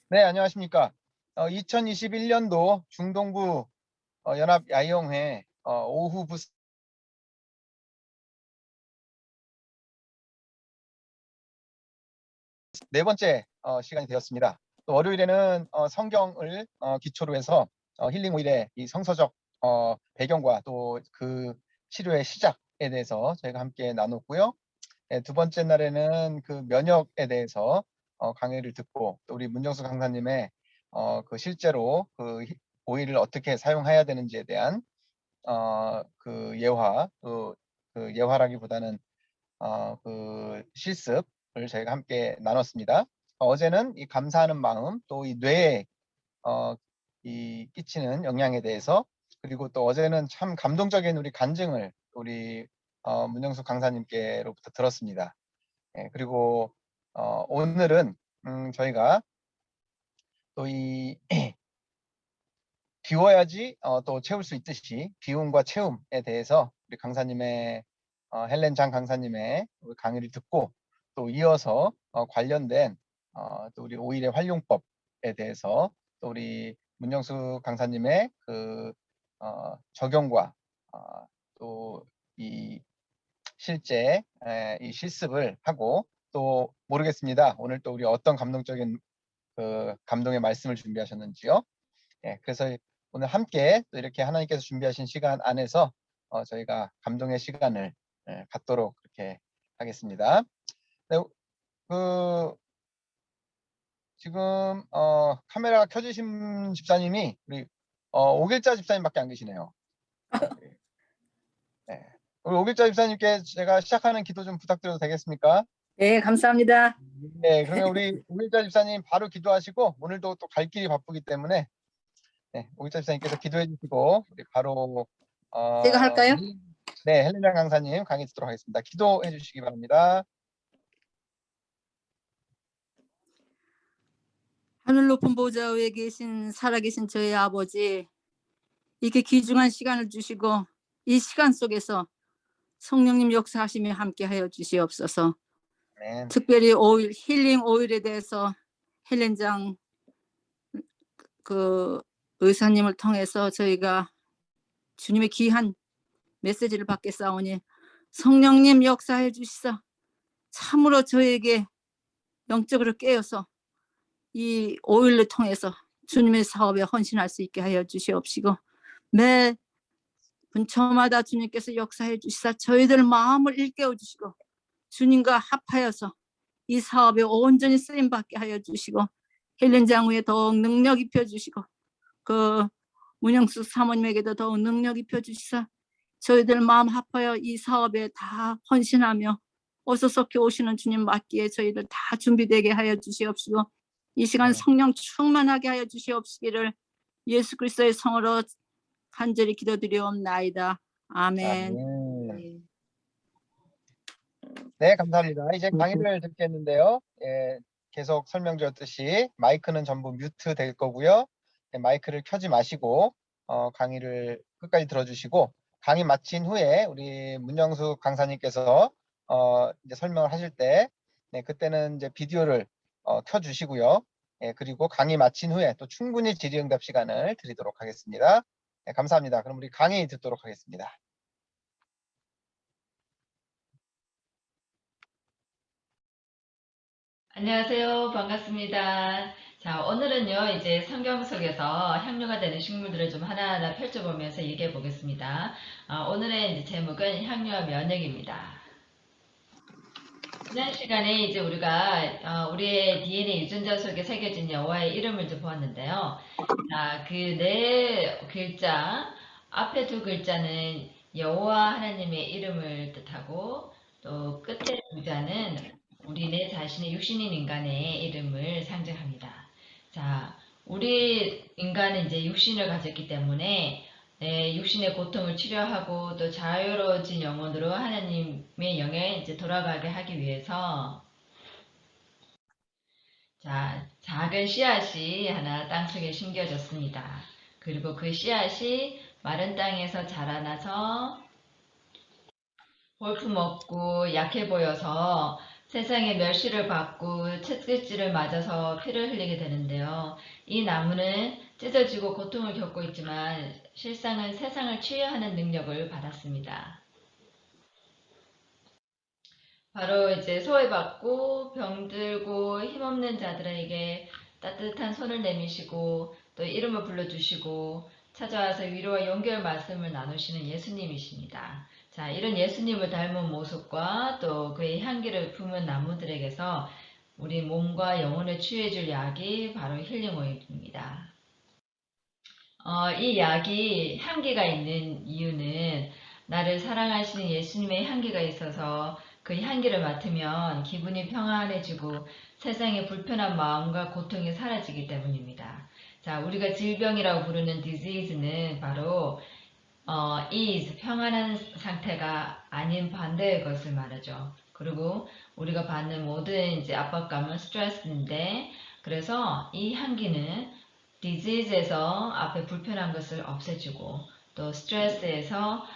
네, 안녕하십니까. 2021년도 중동부 연합야영회 오후 부스 네 번째 시간이 되었습니다. 또 월요일에는 성경을 기초로 해서 힐링 오일의 이 성서적 배경과 또 그 치료의 시작에 대해서 저희가 함께 나눴고요. 네, 두 번째 날에는 그 면역에 대해서 강의를 듣고 또 우리 문정수 강사님의 그 실제로 그 오일을 어떻게 사용해야 되는지에 대한 그 예화, 그 예화라기보다는 그 실습을 저희가 함께 나눴습니다. 어제는 이 감사하는 마음, 또 이 뇌에 이 끼치는 영향에 대해서, 그리고 또 어제는 참 감동적인 우리 간증을 우리 문영숙 강사님께로부터 들었습니다. 예, 그리고 오늘은 저희가 또 이 비워야지 또 채울 수 있듯이 비움과 채움에 대해서 우리 강사님의 헬렌 장 강사님의 강의를 듣고 또 이어서 관련된 또 우리 오일의 활용법에 대해서 또 우리 문정수 강사님의 그 적용과 또 이 실제 이 실습을 하고 또 모르겠습니다. 오늘 또 우리 어떤 감동적인 그 감동의 말씀을 준비하셨는지요. 예, 그래서 오늘 함께 또 이렇게 하나님께서 준비하신 시간 안에서 저희가 감동의 시간을 갖도록 그렇게 하겠습니다. 네, 그 지금 카메라가 켜주신 집사님이 우리 오길자 집사님밖에 안 계시네요. 네. 우리 오길자 집사님께 제가 시작하는 기도 좀 부탁드려도 되겠습니까? 네, 감사합니다. 네, 그러면 우리 오길자 집사님 바로 기도하시고 오늘도 또 갈 길이 바쁘기 때문에 네, 오길자 집사님께서 기도해 주시고 우리 바로 제가 할까요? 네, 헬리나 강사님 강의 듣도록 하겠습니다. 기도해 주시기 바랍니다. 하늘 높은 보좌 위에 계신 살아계신 저희 아버지, 이렇게 귀중한 시간을 주시고 이 시간 속에서 성령님 역사하심에 함께하여 주시옵소서. 네. 특별히 오일, 힐링 오일에 대해서 헬렌장 그 의사님을 통해서 저희가 주님의 귀한 메시지를 받겠사오니 성령님 역사해 주시사 참으로 저에게 영적으로 깨어서 이 오일을 통해서 주님의 사업에 헌신할 수 있게 하여 주시옵시고 매 분초마다 주님께서 역사해 주시사 저희들 마음을 일깨워 주시고 주님과 합하여서 이 사업에 온전히 쓰임받게 하여 주시고 헬렌 장후에 더욱 능력 입혀 주시고 그 문영수 사모님에게도 더욱 능력 입혀 주시사 저희들 마음 합하여 이 사업에 다 헌신하며 어서석히 오시는 주님 맞기에 저희들 다 준비되게 하여 주시옵시고 이 시간 성령 충만하게 하여 주시옵시기를 예수 그리스도의 성으로 간절히 기도드리옵나이다. 아멘. 아멘. 네, 감사합니다. 이제 강의를 듣겠는데요. 예, 계속 설명드렸듯이 마이크는 전부 뮤트 될 거고요. 예, 마이크를 켜지 마시고 강의를 끝까지 들어주시고 강의 마친 후에 우리 문영숙 강사님께서 이제 설명을 하실 때 네, 그때는 이제 비디오를 켜주시고요. 예, 그리고 강의 마친 후에 또 충분히 질의응답 시간을 드리도록 하겠습니다. 네, 감사합니다. 그럼 우리 강의 듣도록 하겠습니다. 안녕하세요. 반갑습니다. 자, 오늘은요, 이제 성경 속에서 향료가 되는 식물들을 좀 하나하나 펼쳐보면서 얘기해 보겠습니다. 오늘의 이제 제목은 향료와 면역입니다. 지난 시간에 이제 우리가 우리의 DNA 유전자 속에 새겨진 여호와의 이름을 이제 보았는데요. 자, 그 네 글자, 앞에 두 글자는 여호와 하나님의 이름을 뜻하고 또 끝에 두 자는 우리 내 자신의 육신인 인간의 이름을 상징합니다. 자, 우리 인간은 이제 육신을 가졌기 때문에 육신의 고통을 치료하고 또 자유로워진 영혼으로 하나님의 영에 이제 돌아가게 하기 위해서 자, 작은 씨앗이 하나 땅속에 심겨졌습니다. 그리고 그 씨앗이 마른 땅에서 자라나서 볼품없고 약해 보여서 세상에 멸시를 받고 채찍질을 맞아서 피를 흘리게 되는데요. 이 나무는 찢어지고 고통을 겪고 있지만 실상은 세상을 치유하는 능력을 받았습니다. 바로 이제 소외받고 병들고 힘없는 자들에게 따뜻한 손을 내미시고 또 이름을 불러주시고 찾아와서 위로와 용기의 말씀을 나누시는 예수님이십니다. 자, 이런 예수님을 닮은 모습과 또 그의 향기를 품은 나무들에게서 우리 몸과 영혼을 치유해줄 약이 바로 힐링 오일입니다. 이 약이 향기가 있는 이유는 나를 사랑하시는 예수님의 향기가 있어서 그 향기를 맡으면 기분이 평안해지고 세상의 불편한 마음과 고통이 사라지기 때문입니다. 자, 우리가 질병이라고 부르는 disease는 바로 is 평안한 상태가 아닌 반대의 것을 말하죠. 그리고 우리가 받는 모든 이제 압박감은 스트레스인데, 그래서 이 향기는 디지즈에서 앞에 불편한 것을 없애주고 또 스트레스에서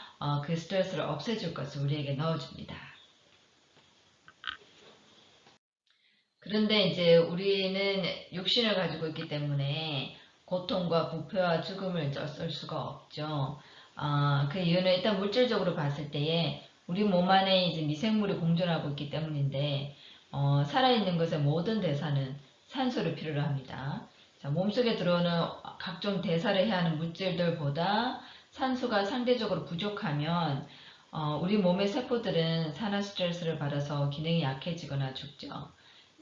그 스트레스를 없애줄 것을 우리에게 넣어줍니다. 그런데 이제 우리는 육신을 가지고 있기 때문에 고통과 부패와 죽음을 어쩔 수가 없죠. 그 이유는 일단 물질적으로 봤을 때에 우리 몸 안에 이제 미생물이 공존하고 있기 때문인데, 살아있는 것의 모든 대사는 산소를 필요로 합니다. 자, 몸속에 들어오는 각종 대사를 해야 하는 물질들보다 산소가 상대적으로 부족하면 우리 몸의 세포들은 산화 스트레스를 받아서 기능이 약해지거나 죽죠.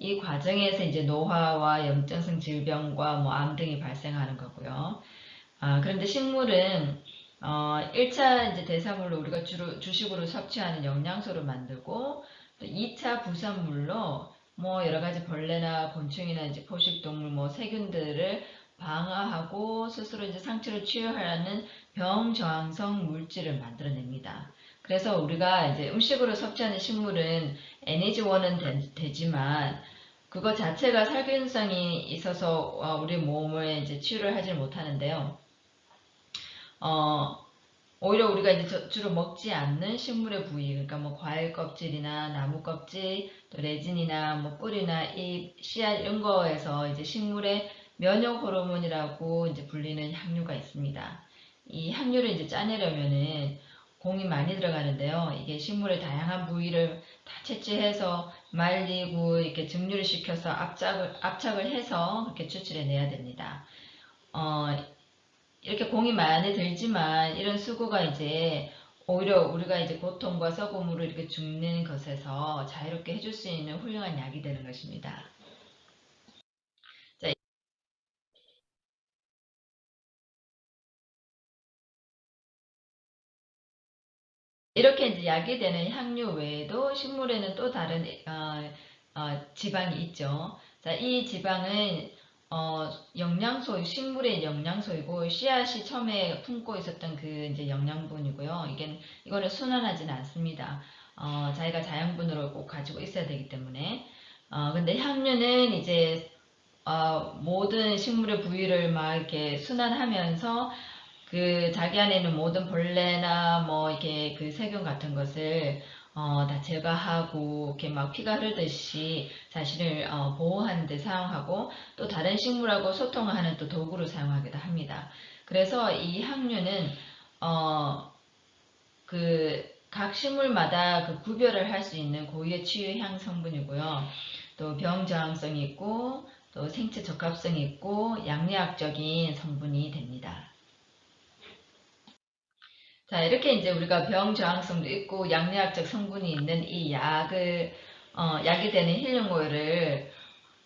이 과정에서 이제 노화와 염증성 질병과 뭐 암 등이 발생하는 거고요. 그런데 식물은 1차 이제 대사물로 우리가 주로 주식으로 섭취하는 영양소를 만들고 또 2차 부산물로 뭐 여러 가지 벌레나 곤충이나 이제 포식동물 뭐 세균들을 방어하고 스스로 이제 상처를 치유하는 병저항성 물질을 만들어냅니다. 그래서 우리가 이제 음식으로 섭취하는 식물은 NH1은 되지만 그거 자체가 살균성이 있어서 우리 몸을 이제 치유를 하지 못하는데요. 오히려 우리가 이제 주로 먹지 않는 식물의 부위, 그러니까 뭐 과일 껍질이나 나무 껍질, 또 레진이나 뭐 뿌리나 잎, 씨앗 이런 거에서 이제 식물의 면역 호르몬이라고 이제 불리는 향료가 있습니다. 이 향료를 이제 짜내려면은 공이 많이 들어가는데요. 이게 식물의 다양한 부위를 다 채취해서 말리고 이렇게 증류를 시켜서 압착을 해서 그렇게 추출해내야 됩니다. 이렇게 공이 많이 들지만 이런 수고가 이제 오히려 우리가 이제 고통과 썩음으로 이렇게 죽는 것에서 자유롭게 해줄 수 있는 훌륭한 약이 되는 것입니다. 자, 이렇게 이제 약이 되는 향료 외에도 식물에는 또 다른 지방이 있죠. 자, 이 지방은 영양소, 식물의 영양소이고 씨앗이 처음에 품고 있었던 그 이제 영양분이고요. 이거는 순환하지는 않습니다. 자기가 자양분으로 꼭 가지고 있어야 되기 때문에. 근데 향료는 이제 모든 식물의 부위를 막 이렇게 순환하면서 그 자기 안에 있는 모든 벌레나 뭐 이렇게 그 세균 같은 것을 다 제거하고 이렇게 막 피가 흐르듯이 자신을 보호하는 데 사용하고 또 다른 식물하고 소통하는 또 도구로 사용하기도 합니다. 그래서 이 향료는 그 각 식물마다 그 구별을 할 수 있는 고유의 치유 향 성분이고요. 또 병저항성이 있고 또 생체 적합성이 있고 양리학적인 성분이 됩니다. 자, 이렇게 이제 우리가 병 저항성도 있고 양리학적 성분이 있는 이 약이 되는 힐링 오일을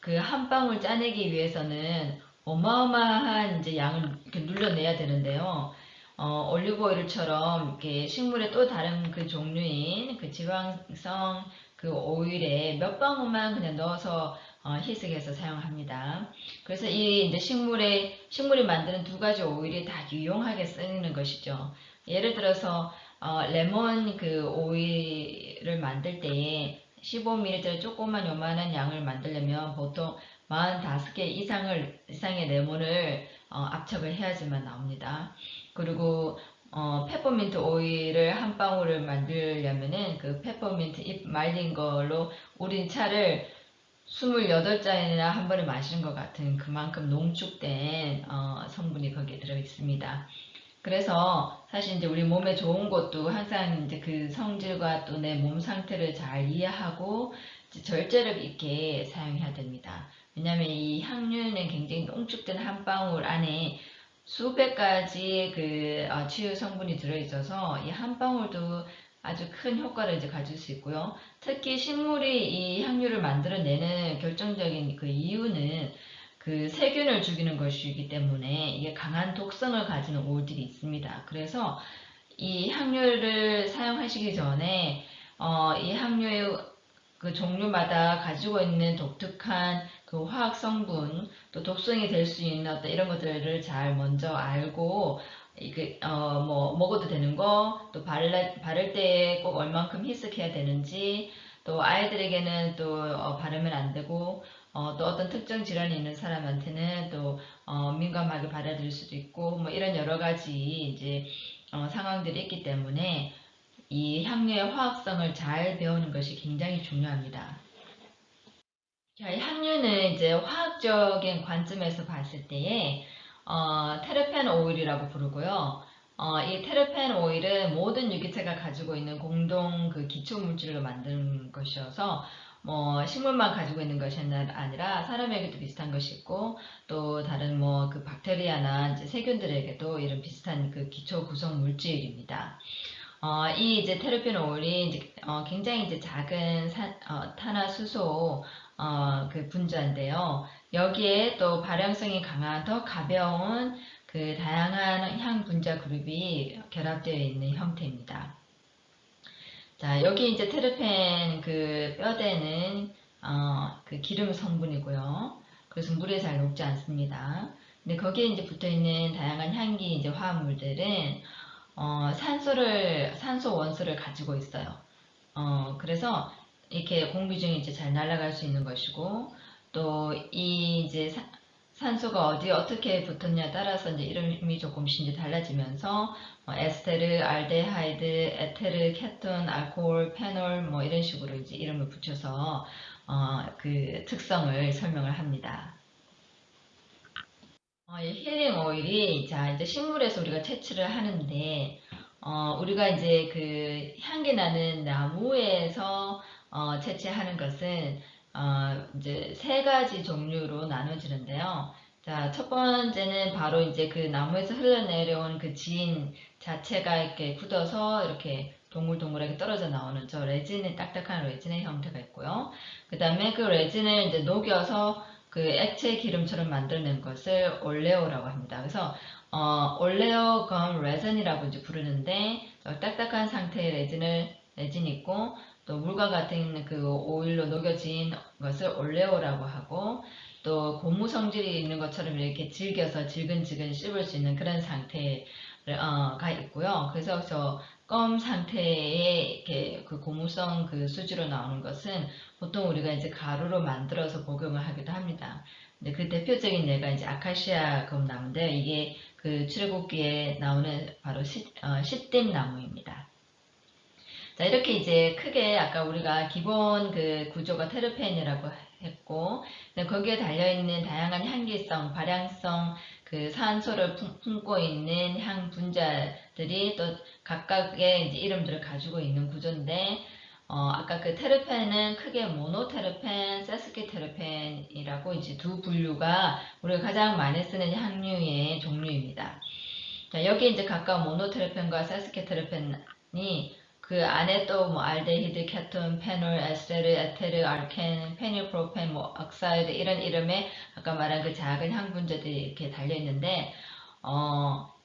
그 한 방울 짜내기 위해서는 어마어마한 이제 양을 이렇게 눌러내야 되는데요. 올리브 오일처럼 이렇게 식물의 또 다른 그 종류인 그 지방성 그 오일에 몇 방울만 그냥 넣어서 희석해서 사용합니다. 그래서 이 이제 식물이 만드는 두 가지 오일이 다 유용하게 쓰이는 것이죠. 예를 들어서 레몬 그 오일을 만들 때에 15ml 조그만 요만한 양을 만들려면 보통 45개 이상의 레몬을 압착을 해야지만 나옵니다. 그리고 페퍼민트 오일을 한 방울을 만들려면은 그 페퍼민트 잎 말린 걸로 우린 차를 28잔이나 한 번에 마시는 것 같은 그만큼 농축된 성분이 거기에 들어 있습니다. 그래서 사실 이제 우리 몸에 좋은 것도 항상 이제 그 성질과 또 내 몸 상태를 잘 이해하고 이제 절제력 있게 사용해야 됩니다. 왜냐하면 이 향유는 굉장히 농축된 한 방울 안에 수백 가지 그 치유 성분이 들어있어서 이 한 방울도 아주 큰 효과를 이제 가질 수 있고요. 특히 식물이 이 향유를 만들어내는 결정적인 그 이유는 그 세균을 죽이는 것이기 때문에 이게 강한 독성을 가지는 오일들이 있습니다. 그래서 이 향유를 사용하시기 전에 이 향유의 그 종류마다 가지고 있는 독특한 그 화학 성분 또 독성이 될 수 있는 어떤 이런 것들을 잘 먼저 알고 이게 뭐 먹어도 되는 거 또 바를 때 꼭 얼만큼 희석해야 되는지 또 아이들에게는 또 바르면 안 되고 또 어떤 특정 질환이 있는 사람한테는 또 민감하게 받아들일 수도 있고 뭐 이런 여러 가지 이제 상황들이 있기 때문에 이 향료의 화학성을 잘 배우는 것이 굉장히 중요합니다. 자, 이 향료는 이제 화학적인 관점에서 봤을 때에 테르펜 오일이라고 부르고요. 이 테르펜 오일은 모든 유기체가 가지고 있는 공동 그 기초 물질로 만든 것이어서 뭐 식물만 가지고 있는 것이 아니라 사람에게도 비슷한 것이 있고 또 다른 뭐 그 박테리아나 이제 세균들에게도 이런 비슷한 그 기초 구성 물질입니다. 이 이제 테르펜 오일이 이제 굉장히 이제 작은 탄화수소 그 분자인데요. 여기에 또 발향성이 강한 더 가벼운 그 다양한 향 분자 그룹이 결합되어 있는 형태입니다. 자, 여기 이제 테르펜 그 뼈대는 그 기름 성분이고요. 그래서 물에 잘 녹지 않습니다. 근데 거기에 이제 붙어 있는 다양한 향기 이제 화합물들은 산소 원소를 가지고 있어요. 그래서 이렇게 공기 중에 이제 잘 날아갈 수 있는 것이고, 또 이 이제 산소가 어디에 어떻게 붙었냐에 따라서 이제 이름이 조금씩 이제 달라지면서, 에스테르, 알데하이드, 에테르, 케톤, 알코올, 페놀, 뭐 이런 식으로 이제 이름을 붙여서, 그 특성을 설명을 합니다. 이 힐링 오일이 자 이제 식물에서 우리가 채취를 하는데 우리가 이제 그 향기 나는 나무에서 채취하는 것은 이제 세 가지 종류로 나눠지는데요. 자, 첫 번째는 바로 이제 그 나무에서 흘러내려온 그 진 자체가 이렇게 굳어서 이렇게 동글동글하게 떨어져 나오는 저 레진의 딱딱한 레진의 형태가 있고요. 그 다음에 그 레진을 이제 녹여서 그 액체 기름처럼 만들어낸 것을 올레오라고 합니다. 그래서 올레오 검 레진이라고 이제 부르는데 딱딱한 상태의 레진이 있고 또 물과 같은 그 오일로 녹여진 것을 올레오라고 하고 또 고무 성질이 있는 것처럼 이렇게 질겨서 질근질근 씹을 수 있는 그런 상태가 있고요. 그래서 껌 상태의 이렇게 그 고무성 그 수지로 나오는 것은 보통 우리가 이제 가루로 만들어서 복용을 하기도 합니다. 근데 그 대표적인 예가 이제 아카시아 금나무인데 이게 그 출애굽기에 나오는 바로 시띠 나무입니다. 자, 이렇게 이제 크게 아까 우리가 기본 그 구조가 테르펜이라고 했고, 거기에 달려있는 다양한 향기성, 발향성, 그 산소를 품고 있는 향 분자들이 또 각각의 이제 이름들을 가지고 있는 구조인데, 아까 그 테르펜은 크게 모노테르펜, 세스키테르펜이라고 이제 두 분류가 우리가 가장 많이 쓰는 향유의 종류입니다. 자, 여기 이제 각각 모노테르펜과 세스키테르펜이 그 안에 또 뭐 알데히드, 케톤, 페놀, 에스테르, 에테르, 알켄, 페닐프로펜, 뭐 억사이드 이런 이름의 아까 말한 그 작은 향 분자들이 이렇게 달려 있는데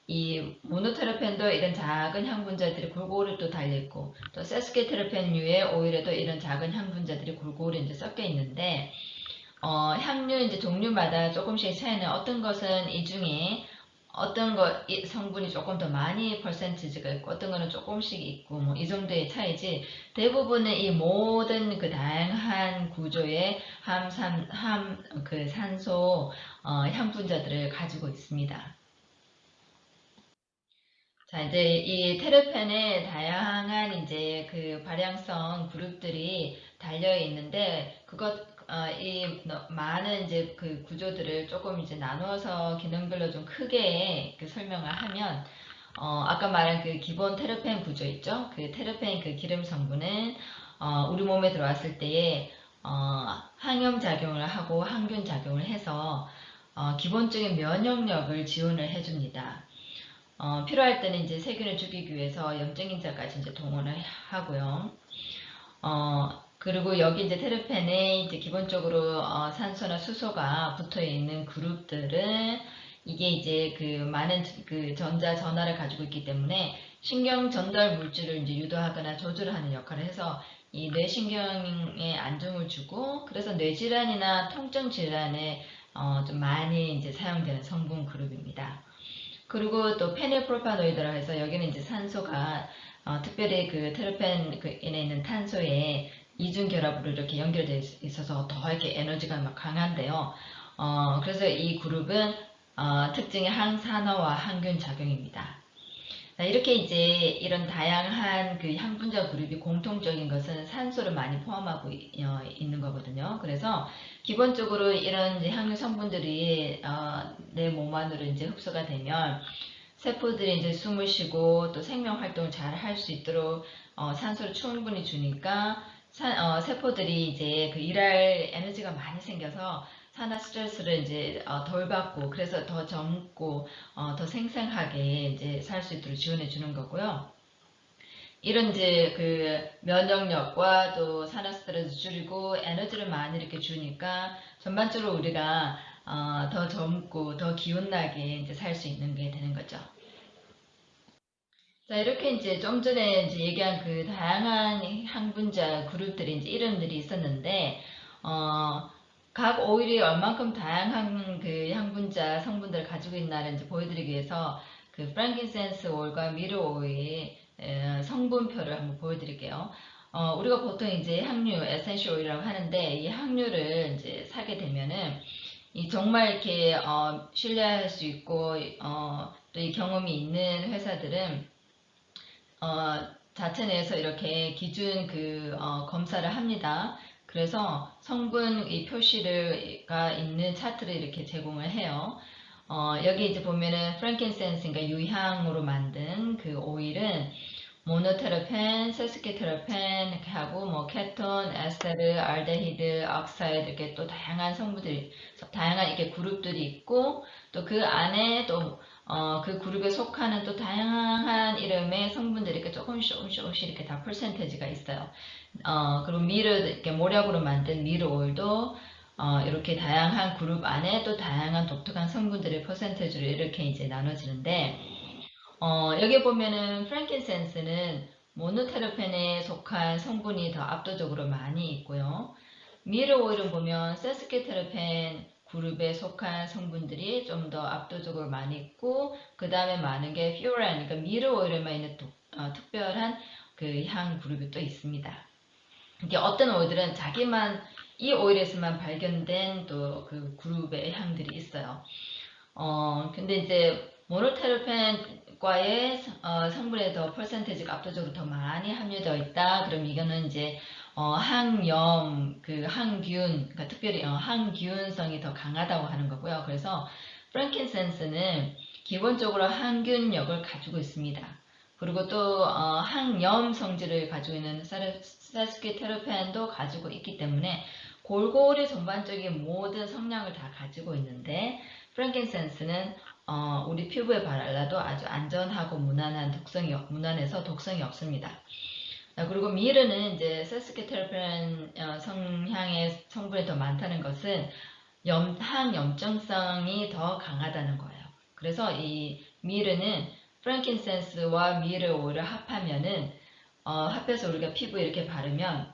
이 모노테르펜도 이런 작은 향 분자들이 골고루 또 달려 있고 또 세스키테르펜류의 오일에도 이런 작은 향 분자들이 골고루 이제 섞여 있는데 향료 이제 종류마다 조금씩 차이는 어떤 것은 이 중에 어떤 성분이 조금 더 많이 퍼센티지가 있고 어떤 거는 조금씩 있고 뭐 이 정도의 차이지 대부분은 이 모든 그 다양한 구조의 그 산소 향 분자들을 가지고 있습니다. 자, 이제 이 테르펜에 다양한 이제 그 발향성 그룹들이 달려 있는데, 많은 이제 그 구조들을 조금 이제 나누어서 기능별로 좀 크게 그 설명을 하면, 아까 말한 그 기본 테르펜 구조 있죠? 그 테르펜 그 기름 성분은, 우리 몸에 들어왔을 때에, 항염 작용을 하고 항균 작용을 해서, 기본적인 면역력을 지원을 해줍니다. 필요할 때는 이제 세균을 죽이기 위해서 염증인자까지 이제 동원을 하고요. 그리고 여기 이제 테르펜에 이제 기본적으로 산소나 수소가 붙어 있는 그룹들은 이게 이제 그 많은 그 전자 전하를 가지고 있기 때문에 신경 전달 물질을 이제 유도하거나 조절하는 역할을 해서 이 뇌신경에 안정을 주고, 그래서 뇌질환이나 통증 질환에 좀 많이 이제 사용되는 성분 그룹입니다. 그리고 또 페닐프로파노이드라고 해서 여기는 이제 산소가 특별히 그 테르펜에 있는 탄소에 이중 결합으로 이렇게 연결되어 있어서 더 이렇게 에너지가 막 강한데요. 그래서 이 그룹은 특징이 항산화와 항균 작용입니다. 자, 이렇게 이제 이런 다양한 그 향분자 그룹이 공통적인 것은 산소를 많이 포함하고 있는 거거든요. 그래서 기본적으로 이런 이제 향유 성분들이 내 몸 안으로 이제 흡수가 되면 세포들이 이제 숨을 쉬고 또 생명 활동을 잘 할 수 있도록 산소를 충분히 주니까 세포들이 이제 그 일할 에너지가 많이 생겨서 산화 스트레스를 이제 덜 받고, 그래서 더 젊고 더 생생하게 이제 살 수 있도록 지원해 주는 거고요. 이런 이제 그 면역력과 또 산화 스트레스 줄이고 에너지를 많이 이렇게 주니까 전반적으로 우리가 더 젊고 더 기운나게 이제 살 수 있는 게 되는 거죠. 자, 이렇게 이제 좀 전에 이제 얘기한 그 다양한 향분자 그룹들이 이제 이름들이 있었는데, 각 오일이 얼만큼 다양한 그 향분자 성분들을 가지고 있나를 이제 보여드리기 위해서 그 프랭킨센스 오일과 미르 오일 성분표를 한번 보여드릴게요. 우리가 보통 이제 향유, 에센셜 오일이라고 하는데, 이 향유를 이제 사게 되면은 이 정말 이렇게 신뢰할 수 있고 또 이 경험이 있는 회사들은 자체 내에서 이렇게 기준 검사를 합니다. 그래서 성분 이 표시가 있는 차트를 이렇게 제공을 해요. 여기 이제 보면은 프랭킨센스, 그러니까 유향으로 만든 그 오일은 모노테르펜, 세스키테르펜 이렇게 하고 뭐 케톤, 에스테르, 알데히드, 억사이드 이렇게 또 다양한 성분들이, 다양한 이렇게 그룹들이 있고, 또 그 안에 또 그 그룹에 속하는 또 다양한 이름의 성분들이 이렇게 조금씩 이렇게 다 퍼센테지가 있어요. 그리고 미르, 이렇게 모략으로 만든 미르 오일도 이렇게 다양한 그룹 안에 또 다양한 독특한 성분들의 퍼센테지로 이렇게 이제 나눠지는데, 여기 보면은 프랭킨센스는 모노테르펜에 속한 성분이 더 압도적으로 많이 있고요. 미르 오일은 보면 세스키테르펜 그룹에 속한 성분들이 좀 더 압도적으로 많이 있고, 그 다음에 많은 게 퓨란, 그러니까 미르 오일에만 있는 특별한 그 향 그룹이 또 있습니다. 이게 어떤 오일들은 자기만 이 오일에서만 발견된 또 그 그룹의 향들이 있어요. 근데 이제 모노테르펜과의 성분에 더 퍼센테이지가 압도적으로 더 많이 함유되어 있다. 그럼 이거는 이제 항염, 그 항균, 그러니까 특별히 항균성이 더 강하다고 하는 거고요. 그래서 프랭킨센스는 기본적으로 항균력을 가지고 있습니다. 그리고 또 항염 성질을 가지고 있는 세스키테르펜도 가지고 있기 때문에 골고루 전반적인 모든 성향을 다 가지고 있는데, 프랭킨센스는 우리 피부에 발라도 아주 안전하고 무난해서 독성이 없습니다. 그리고 미르는 이제 세스키테르펜 성향의 성분이 더 많다는 것은 항염증성이 더 강하다는 거예요. 그래서 이 미르는 프랭킨센스와 미르 오일을 합해서 우리가 피부에 이렇게 바르면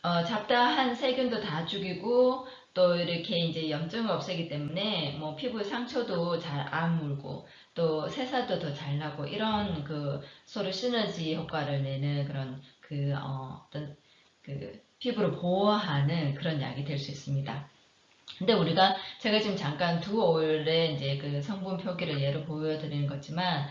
잡다한 세균도 다 죽이고, 또 이렇게 이제 염증을 없애기 때문에 뭐 피부 상처도 잘 안 물고 또 새살도 더 잘 나고, 이런 그 서로 시너지 효과를 내는 그런 어떤 그 피부를 보호하는 그런 약이 될 수 있습니다. 근데 제가 지금 잠깐 두 오일의 이제 그 성분 표기를 예로 보여드리는 거지만,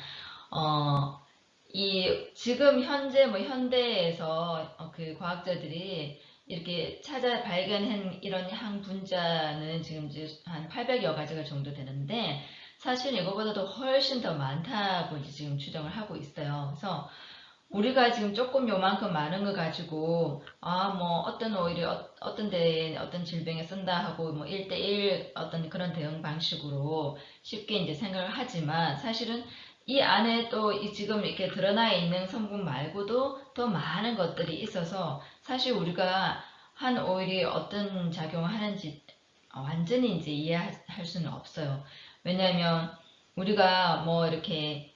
이 지금 현재 뭐 현대에서 그 과학자들이 이렇게 찾아 발견한 이런 항분자는 지금 이제 한 800여 가지가 정도 되는데 사실 이거보다도 훨씬 더 많다고 이제 지금 추정을 하고 있어요. 그래서 우리가 지금 조금 요만큼 많은 거 가지고 뭐 어떤 오일이 어떤 데에 어떤 질병에 쓴다 하고 뭐 1대1 어떤 그런 대응 방식으로 쉽게 이제 생각을 하지만 사실은 이 안에 또 이 지금 이렇게 드러나 있는 성분 말고도 더 많은 것들이 있어서 사실 우리가 한 오일이 어떤 작용을 하는지 완전히 이제 이해할 수는 없어요. 왜냐하면 우리가 뭐 이렇게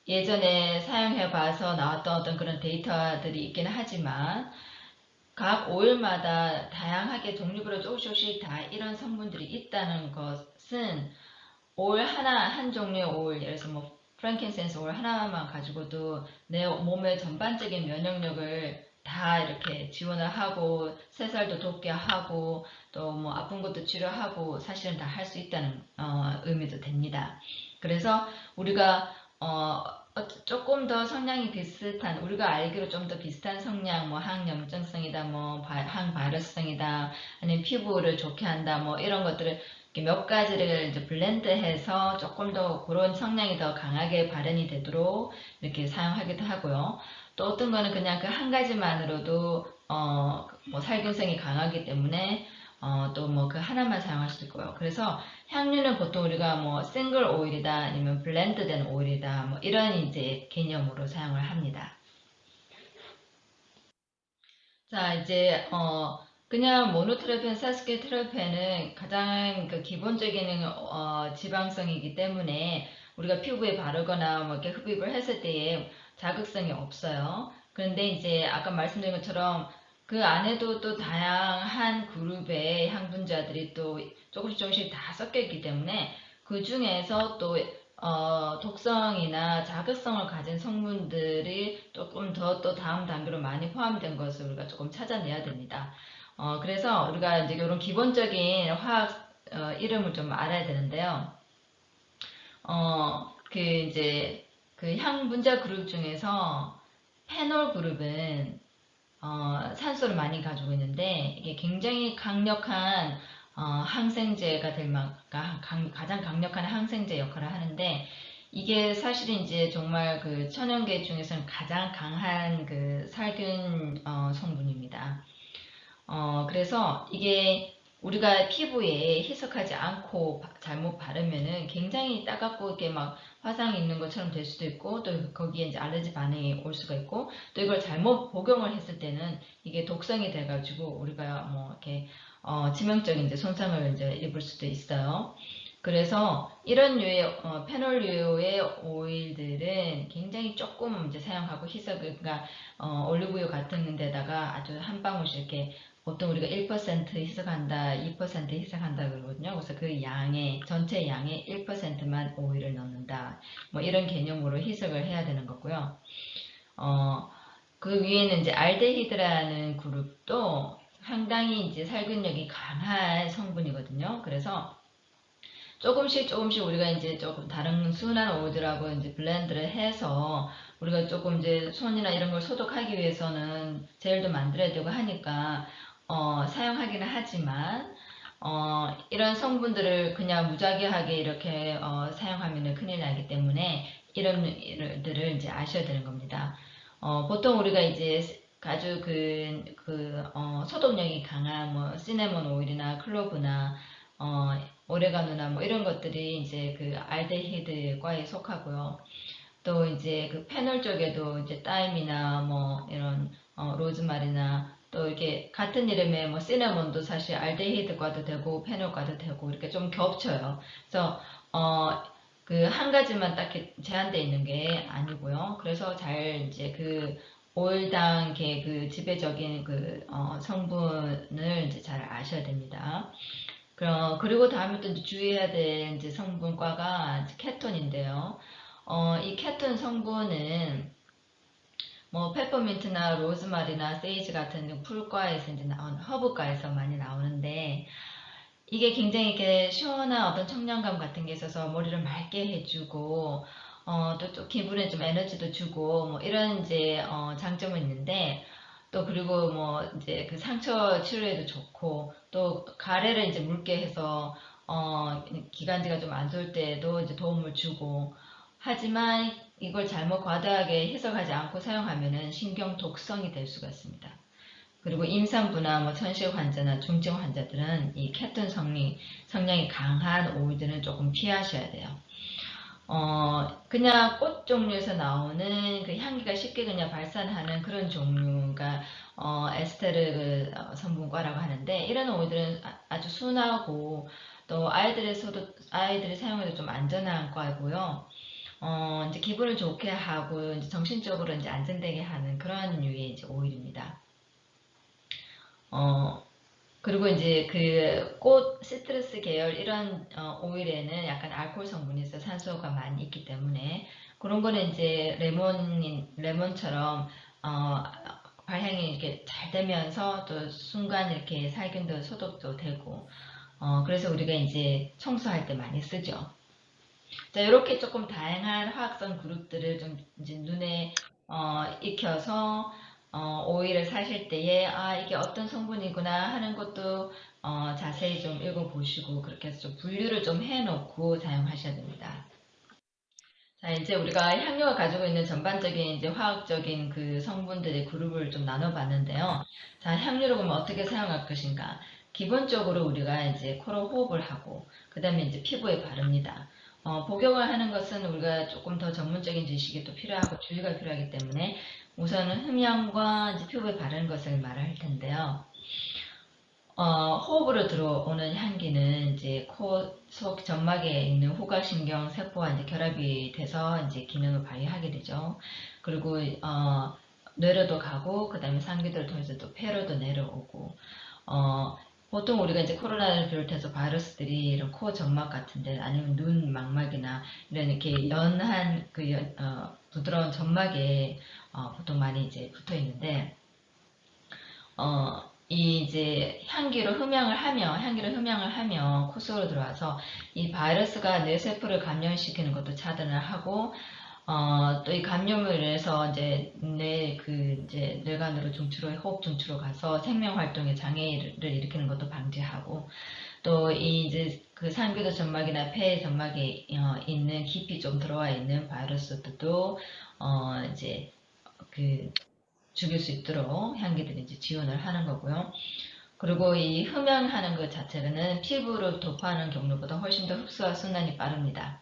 예전에 사용해 봐서 나왔던 어떤 그런 데이터들이 있기는 하지만 각 오일마다 다양하게 종류별로 조금씩 다 이런 성분들이 있다는 것은 오일 하나, 한 종류의 오일, 예를 들어서 뭐 프랭킨센스 오일 하나만 가지고도 내 몸의 전반적인 면역력을 다 이렇게 지원을 하고 새살도 돋게 하고 또 뭐 아픈 것도 치료하고 사실은 다 할 수 있다는 의미도 됩니다. 그래서 우리가 조금 더 성향이 비슷한 우리가 알기로 좀 더 비슷한 성향 뭐 항염증성이다 뭐 항바이러스성이다 아니면 피부를 좋게 한다 뭐 이런 것들을 몇 가지를 이제 블렌드해서 조금 더 그런 성향이 더 강하게 발현이 되도록 이렇게 사용하기도 하고요. 또 어떤 거는 그냥 그 한 가지만으로도 뭐 살균성이 강하기 때문에 또 뭐 그 하나만 사용할 수도 있고요. 그래서 향료는 보통 우리가 뭐 싱글 오일이다 아니면 블렌드된 오일이다 뭐 이런 이제 개념으로 사용을 합니다. 자, 이제 그냥 모노트레펜, 사스케트레펜은 가장 그 기본적인 지방성이기 때문에 우리가 피부에 바르거나 뭐 이렇게 흡입을 했을 때에 자극성이 없어요. 그런데 이제 아까 말씀드린 것처럼 그 안에도 또 다양한 그룹의 향분자들이 또 조금씩 다 섞여 있기 때문에 그 중에서 또 독성이나 자극성을 가진 성분들이 조금 더 또 다음 단계로 많이 포함된 것을 우리가 조금 찾아내야 됩니다. 그래서 우리가 이제 이런 기본적인 화학 이름을 좀 알아야 되는데요. 그 이제 그 향분자 그룹 중에서 페놀 그룹은 산소를 많이 가지고 있는데 이게 굉장히 강력한 항생제가 될 가장 강력한 항생제 역할을 하는데 이게 사실은 이제 정말 그 천연계 중에서는 가장 강한 그 살균 성분입니다. 그래서 이게 우리가 피부에 희석하지 않고 잘못 바르면은 굉장히 따갑고 이렇게 막 화상 있는 것처럼 될 수도 있고 또 거기에 이제 알레르기 반응이 올 수가 있고 또 이걸 잘못 복용을 했을 때는 이게 독성이 돼가지고 우리가 뭐 이렇게 치명적인 이제 손상을 이제 입을 수도 있어요. 그래서 이런 류의 페놀류의 오일들은 굉장히 조금 이제 사용하고 희석을 그러니까 올리브유 같은 데다가 아주 한 방울씩 이렇게 보통 우리가 1% 희석한다, 2% 희석한다 그러거든요. 그래서 그 양의 전체 양의 1%만 오일을 넣는다. 뭐 이런 개념으로 희석을 해야 되는 거고요. 그 위에는 이제 알데히드라는 그룹도 상당히 이제 살균력이 강한 성분이거든요. 그래서 조금씩 우리가 이제 조금 다른 순한 오일들하고 이제 블렌드를 해서 우리가 조금 이제 손이나 이런 걸 소독하기 위해서는 젤도 만들어야 되고 하니까 사용하기는 하지만 이런 성분들을 그냥 무작위하게 이렇게 사용하면 큰일 나기 때문에 이런 일들을 이제 아셔야 되는 겁니다. 보통 우리가 이제 아주 소독력이 강한 뭐 시네몬 오일이나 클로브나 오레가노나 뭐 이런 것들이 이제 그 알데히드과에 속하고요. 또 이제 그 페놀 쪽에도 이제 타임이나 뭐 이런 로즈마리나 또 이렇게 같은 이름의 뭐 시나몬도 사실 알데히드과도 되고 페놀과도 되고 이렇게 좀 겹쳐요. 그래서 그 한 가지만 딱 제한되어 있는 게 아니고요. 그래서 잘 이제 그 오일당 그 지배적인 그 성분을 이제 잘 아셔야 됩니다. 그리고 다음에 또 이제 주의해야 될 이제 성분과가 이제 케톤인데요. 이 케톤 성분은 뭐 페퍼민트나 로즈마리나 세이지 같은 풀과에서 이제 나온 허브과에서 많이 나오는데 이게 굉장히 이렇게 시원한 어떤 청량감 같은 게 있어서 머리를 맑게 해주고 또 기분에 좀 에너지도 주고 뭐 이런 이제 장점은 있는데, 또 그리고 뭐 이제 그 상처 치료에도 좋고, 또 가래를 이제 묽게 해서 기관지가 좀 안 좋을 때도 이제 도움을 주고, 하지만 이걸 잘못 과다하게 해석하지 않고 사용하면은 신경 독성이 될 수가 있습니다. 그리고 임산부나 뭐 천식 환자나 중증 환자들은 이 케톤 성량이 강한 오일들은 조금 피하셔야 돼요. 그냥 꽃 종류에서 나오는 그 향기가 쉽게 그냥 발산하는 그런 종류가 에스테르 성분과라고 하는데, 이런 오일들은 아주 순하고 또 아이들이 사용해도 좀 안전한 과이고요. 이제 기분을 좋게 하고 이제 정신적으로 이제 안정되게 하는 그런 유의 이제 오일입니다. 그리고 이제 그 꽃 시트러스 계열 이런 오일에는 약간 알코올 성분이 있어 산소가 많이 있기 때문에, 그런 거는 이제 레몬처럼 발향이 이렇게 잘 되면서 또 순간 이렇게 살균도 소독도 되고, 그래서 우리가 이제 청소할 때 많이 쓰죠. 자, 이렇게 조금 다양한 화학성 그룹들을 좀 이제 눈에 익혀서 오일을 사실 때에 이게 어떤 성분이구나 하는 것도 자세히 좀 읽어보시고, 그렇게 해서 좀 분류를 좀 해놓고 사용하셔야 됩니다. 자, 이제 우리가 향료가 가지고 있는 전반적인 이제 화학적인 그 성분들의 그룹을 좀 나눠봤는데요. 자, 향료를 그러면 어떻게 사용할 것인가? 기본적으로 우리가 이제 코로 호흡을 하고, 그 다음에 이제 피부에 바릅니다. 복용을 하는 것은 우리가 조금 더 전문적인 지식이 또 필요하고 주의가 필요하기 때문에 우선은 흠양과 이제 피부에 바르는 것을 말할 텐데요. 호흡으로 들어오는 향기는 이제 코 속 점막에 있는 후각신경 세포와 이제 결합이 돼서 이제 기능을 발휘하게 되죠. 그리고 뇌로도 가고, 그 다음에 상기도를 통해서 또 폐로도 내려오고, 보통 우리가 이제 코로나를 비롯해서 바이러스들이 이런 코 점막 같은데, 아니면 눈 망막이나 이런 이렇게 연한 그 부드러운 점막에 보통 많이 이제 붙어 있는데, 이 이제 향기를 흠양을 하며 코 속으로 들어와서 이 바이러스가 뇌세포를 감염시키는 것도 차단을 하고, 또 이 감염을 인해서 이제 이제 뇌관으로 호흡 중추로 가서 생명 활동에 장애를 일으키는 것도 방지하고, 또 이 이제 그 상기도 점막이나 폐 점막에 있는 깊이 좀 들어와 있는 바이러스들도 이제 그 죽일 수 있도록 향기들이 이제 지원을 하는 거고요. 그리고 이 흠양하는 것 자체는 피부를 도포하는 경로보다 훨씬 더 흡수와 순환이 빠릅니다.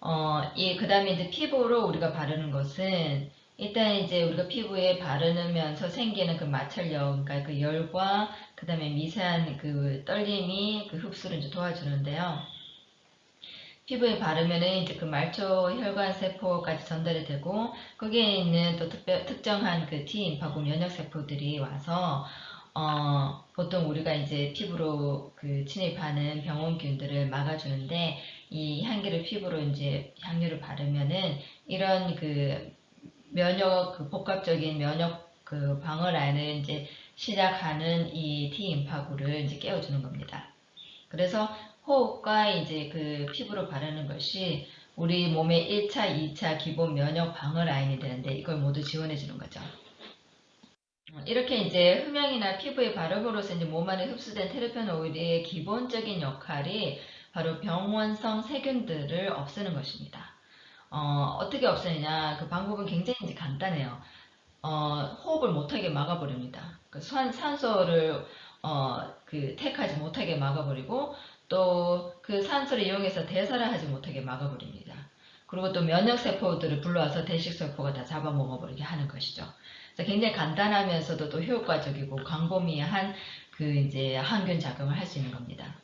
그 다음에 이제 피부로 우리가 바르는 것은, 일단 이제 우리가 피부에 바르면서 생기는 그 마찰력, 그러니까 그 열과 그 다음에 미세한 그 떨림이 그 흡수를 이제 도와주는데요. 피부에 바르면은 이제 그 말초 혈관 세포까지 전달이 되고, 거기에 있는 또 특정한 그 T인파구 면역 세포들이 와서 보통 우리가 이제 피부로 그 침입하는 병원균들을 막아주는데, 이 향기를 피부로 이제 향료를 바르면은 이런 그 그 복합적인 면역 그 방어 라인을 이제 시작하는 이 T인파구를 이제 깨워주는 겁니다. 그래서 호흡과 이제 그 피부로 바르는 것이 우리 몸의 1차, 2차 기본 면역 방어 라인이 되는데, 이걸 모두 지원해 주는 거죠. 이렇게 이제 흠양이나 피부에 바름으로써 이제 몸 안에 흡수된 테르펜 오일의 기본적인 역할이 바로 병원성 세균들을 없애는 것입니다. 어떻게 없애느냐? 그 방법은 굉장히 이제 간단해요. 호흡을 못하게 막아버립니다. 그 산소를 그 택하지 못하게 막아버리고, 또 그 산소를 이용해서 대사를 하지 못하게 막아버립니다. 그리고 또 면역세포들을 불러와서 대식세포가 다 잡아먹어버리게 하는 것이죠. 그래서 굉장히 간단하면서도 또 효과적이고 광범위한 그 이제 항균 작용을 할 수 있는 겁니다.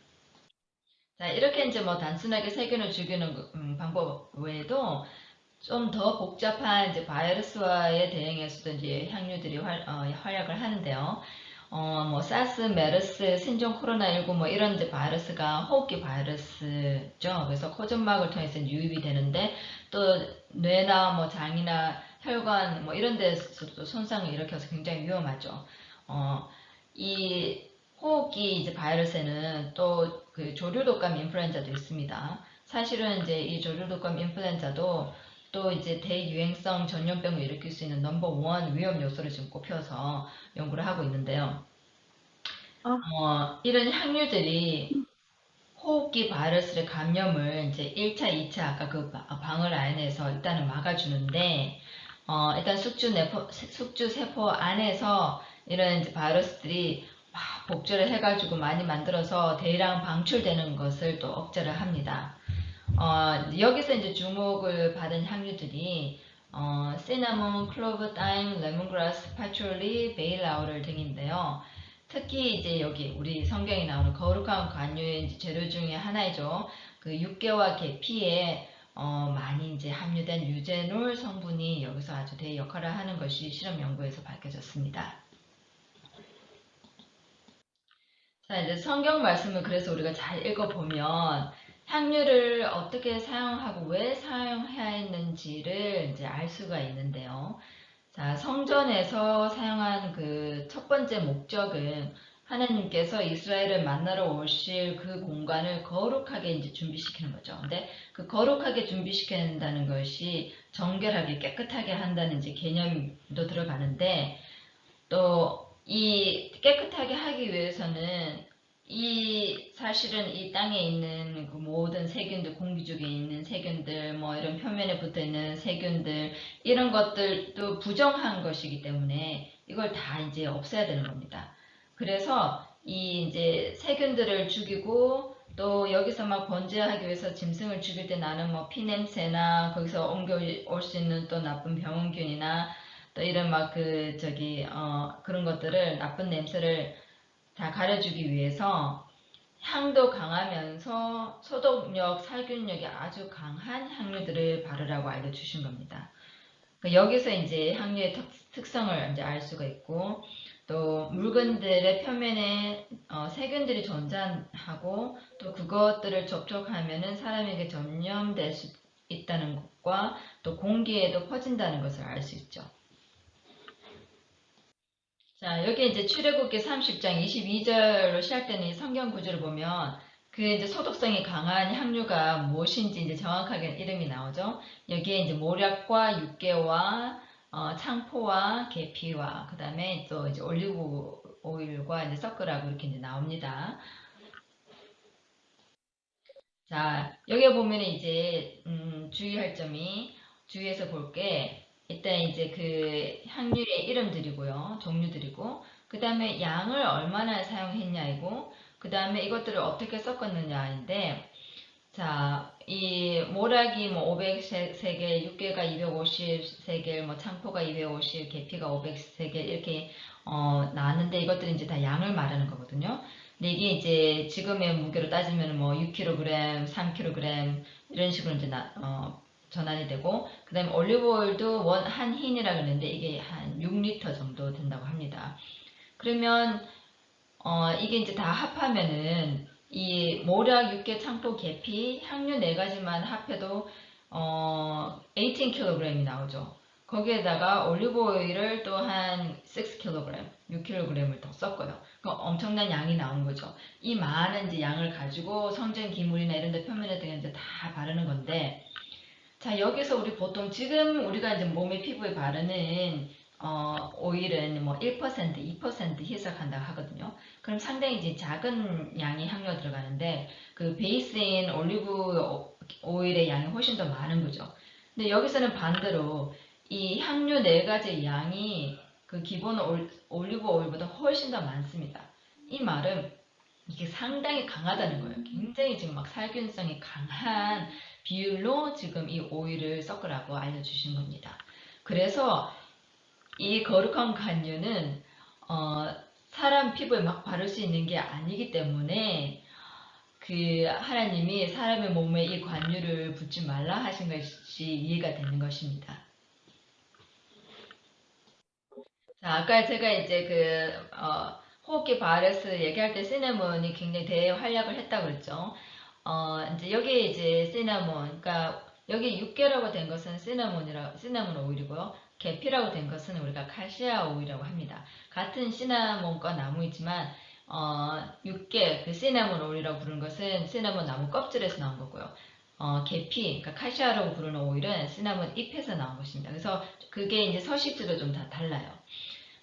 자, 이렇게 이제 뭐 단순하게 세균을 죽이는 방법 외에도 좀 더 복잡한 이제 바이러스와의 대응에서도 이제 향료들이 활약을 하는데요. 뭐 사스, 메르스, 신종 코로나19 뭐 이런 이제 바이러스가 호흡기 바이러스죠. 그래서 코점막을 통해서 유입이 되는데, 또 뇌나 뭐 장이나 혈관 뭐 이런 데서도 손상을 일으켜서 굉장히 위험하죠. 이 호흡기 이제 바이러스에는 또 그 조류독감 인플루엔자도 있습니다. 사실은 이제 이 조류독감 인플루엔자도 또 이제 대유행성 전염병을 일으킬 수 있는 넘버 1 위험 요소를 지금 꼽혀서 연구를 하고 있는데요. 이런 향유들이 호흡기 바이러스의 감염을 이제 1차, 2차 아까 그 방을 안에서 일단은 막아주는데, 일단 숙주 세포 안에서 이런 이제 바이러스들이 막 복제를 해가지고 많이 만들어서 대량 방출되는 것을 또 억제를 합니다. 여기서 이제 주목을 받은 향유들이 시나몬, 클로브, 타임, 레몬그라스, 파초리, 베일 라우럴 등인데요. 특히 이제 여기 우리 성경에 나오는 거룩한 관유의 이제 재료 중에 하나이죠. 그 육개와 계피에 많이 이제 함유된 유제놀 성분이 여기서 아주 대의 역할을 하는 것이 실험 연구에서 밝혀졌습니다. 자, 이제 성경 말씀을 그래서 우리가 잘 읽어보면 향유를 어떻게 사용하고 왜 사용해야 했는지를 이제 알 수가 있는데요. 자, 성전에서 사용한 그 첫 번째 목적은 하나님께서 이스라엘을 만나러 오실 그 공간을 거룩하게 이제 준비시키는 거죠. 근데 그 거룩하게 준비시킨다는 것이 정결하게 깨끗하게 한다는 이제 개념도 들어가는데, 또 이 깨끗하게 하기 위해서는 사실은 이 땅에 있는 그 모든 세균들, 공기 중에 있는 세균들, 뭐 이런 표면에 붙어 있는 세균들, 이런 것들도 부정한 것이기 때문에 이걸 다 이제 없애야 되는 겁니다. 그래서 이 이제 세균들을 죽이고, 또 여기서 막 번제하기 위해서 짐승을 죽일 때 나는 뭐 피냄새나 거기서 옮겨올 수 있는 또 나쁜 병원균이나 또 이런 막 그런 것들을, 나쁜 냄새를 다 가려주기 위해서 향도 강하면서 소독력, 살균력이 아주 강한 향료들을 바르라고 알려주신 겁니다. 여기서 이제 향료의 특성을 이제 알 수가 있고, 또 물건들의 표면에 세균들이 존재하고, 또 그것들을 접촉하면은 사람에게 전염될 수 있다는 것과, 또 공기에도 퍼진다는 것을 알 수 있죠. 자, 여기 이제 출애굽기 30장 22절로 시작되는 이 성경 구절을 보면 그 이제 소독성이 강한 향유가 무엇인지 이제 정확하게 이름이 나오죠. 여기에 이제 모략과 육개와 창포와 계피와 그 다음에 또 이제 올리브 오일과 이제 섞으라고 이렇게 이제 나옵니다. 자, 여기 보면 이제 주의할 점이, 주의해서 볼 게, 일단 이제 그 향유의 이름들이고요, 종류들이고, 그 다음에 양을 얼마나 사용했냐이고, 그 다음에 이것들을 어떻게 섞었느냐인데, 자, 이 모락이 뭐 500세겔, 육개가 250세겔, 뭐 창포가 250, 계피가 500세겔 이렇게 나왔는데, 이것들은 이제 다 양을 말하는 거거든요. 근데 이게 이제 지금의 무게로 따지면 뭐 6kg, 3kg 이런 식으로 이제 전환이 되고, 그 다음에 올리브오일도 한 흰이라고 했는데 이게 한 6리터 정도 된다고 합니다. 그러면 이게 이제 다 합하면은 이 모략, 육개, 창포, 계피, 향유 4가지만 합해도 18kg이 나오죠. 거기에다가 올리브오일을 또 한 6kg, 6kg을 더 썼고요. 그러니까 엄청난 양이 나온 거죠. 이 많은 이제 양을 가지고 성전 기물이나 이런 데 표면에다가 이제 다 바르는 건데, 자, 여기서 우리 보통 지금 우리가 이제 몸에 피부에 바르는 오일은 뭐 1%, 2% 희석한다고 하거든요. 그럼 상당히 이제 작은 양의 향료가 들어가는데 그 베이스인 올리브 오일의 양이 훨씬 더 많은 거죠. 근데 여기서는 반대로 이 향료 4가지 양이 그 기본 올리브 오일보다 훨씬 더 많습니다. 이 말은 이게 상당히 강하다는 거예요. 굉장히 지금 막 살균성이 강한 비율로 지금 이 오일을 섞으라고 알려주신 겁니다. 그래서 이 거룩한 관유는 사람 피부에 막 바를 수 있는 게 아니기 때문에 그 하나님이 사람의 몸에 이 관유를 붓지 말라 하신 것이 이해가 되는 것입니다. 자, 아까 제가 이제 호흡기 바이러스 얘기할 때 시나몬이 굉장히 대활약을 했다고 그랬죠. 이제 여기에 이제 시나몬, 그러니까 여기 육개라고 된 것은 시나몬 오일이고요. 계피라고 된 것은 우리가 카시아 오일이라고 합니다. 같은 시나몬과 나무이지만 육개, 그 시나몬 오일이라고 부르는 것은 시나몬 나무 껍질에서 나온 거고요. 계피, 그러니까 카시아라고 부르는 오일은 시나몬 잎에서 나온 것입니다. 그래서 그게 이제 서식지도 좀 다 달라요.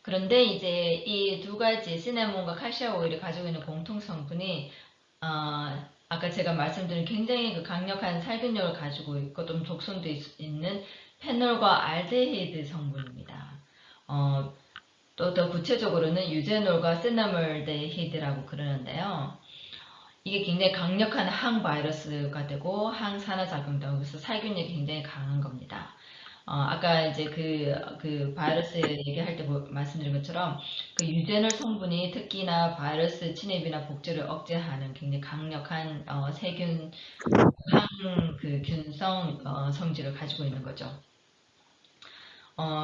그런데 이제 이 두 가지 시나몬과 카시아 오일이 가지고 있는 공통 성분이 아까 제가 말씀드린 굉장히 그 강력한 살균력을 가지고 있고 좀 독성도 있는 페놀과 알데히드 성분입니다. 또 더 구체적으로는 유제놀과 시나몰데히드라고 그러는데요. 이게 굉장히 강력한 항바이러스가 되고 항산화작용도 그래서 살균력이 굉장히 강한 겁니다. 아까 이제 그 바이러스 얘기할 때 말씀드린 것처럼 그 유제놀 성분이 특히나 바이러스 침입이나 복제를 억제하는 굉장히 강력한 세균 그 균성 성질을 가지고 있는 거죠.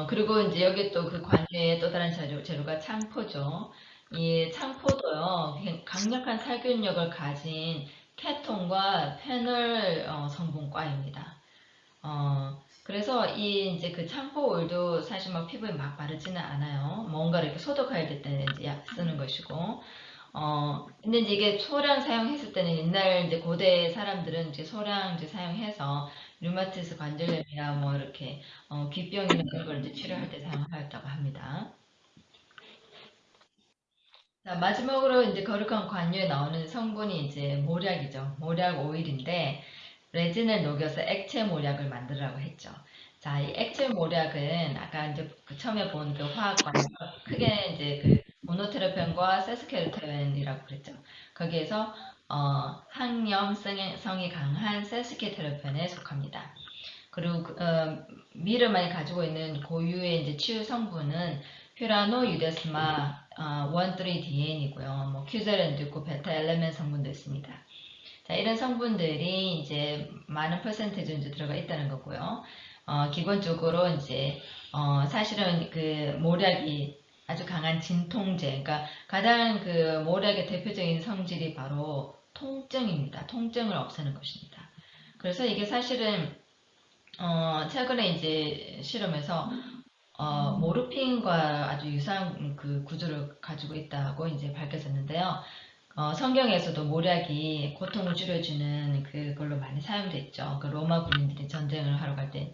그리고 이제 여기 또 그 관계에 또 다른 재료가 창포죠. 이 창포도요, 강력한 살균력을 가진 케톤과 페놀 성분과입니다. 그래서 이 이제 그 창포 오일도 사실 막 피부에 막 바르지는 않아요. 뭔가를 이렇게 소독할 때 이제 약 쓰는 것이고, 근데 이제 이게 소량 사용했을 때는 옛날 이제 고대 사람들은 이제 소량 이제 사용해서 류마티스 관절염이나 뭐 이렇게 귀병이나 그런 걸 이제 치료할 때 사용하였다고 합니다. 자, 마지막으로 이제 거룩한 관유에 나오는 성분이 이제 모략이죠. 모략 오일인데 레진을 녹여서 액체 모략을 만들라고 했죠. 자, 이 액체 모략은 아까 이제 그 처음에 본 그 화학관에서 크게 이제 그 모노테라펜과 세스케르테펜이라고 그랬죠. 거기에서 항염성이 강한 세스케테르펜에 속합니다. 그리고 미르만이 가지고 있는 고유의 이제 치유 성분은 퓨라노 유데스마 13DN이고요. 뭐 큐제렌도 있고 베타 엘레멘 성분도 있습니다. 자, 이런 성분들이 이제 많은 퍼센테이지 이제 들어가 있다는 거고요. 기본적으로 이제 사실은 그 모략이 아주 강한 진통제, 그러니까 가장 그 모략의 대표적인 성질이 바로 통증입니다. 통증을 없애는 것입니다. 그래서 이게 사실은 최근에 이제 실험에서 모르핀과 아주 유사한 그 구조를 가지고 있다고 이제 밝혀졌는데요. 성경에서도 모략이 고통을 줄여주는 그걸로 많이 사용됐죠. 그 로마 군인들이 전쟁을 하러 갈 때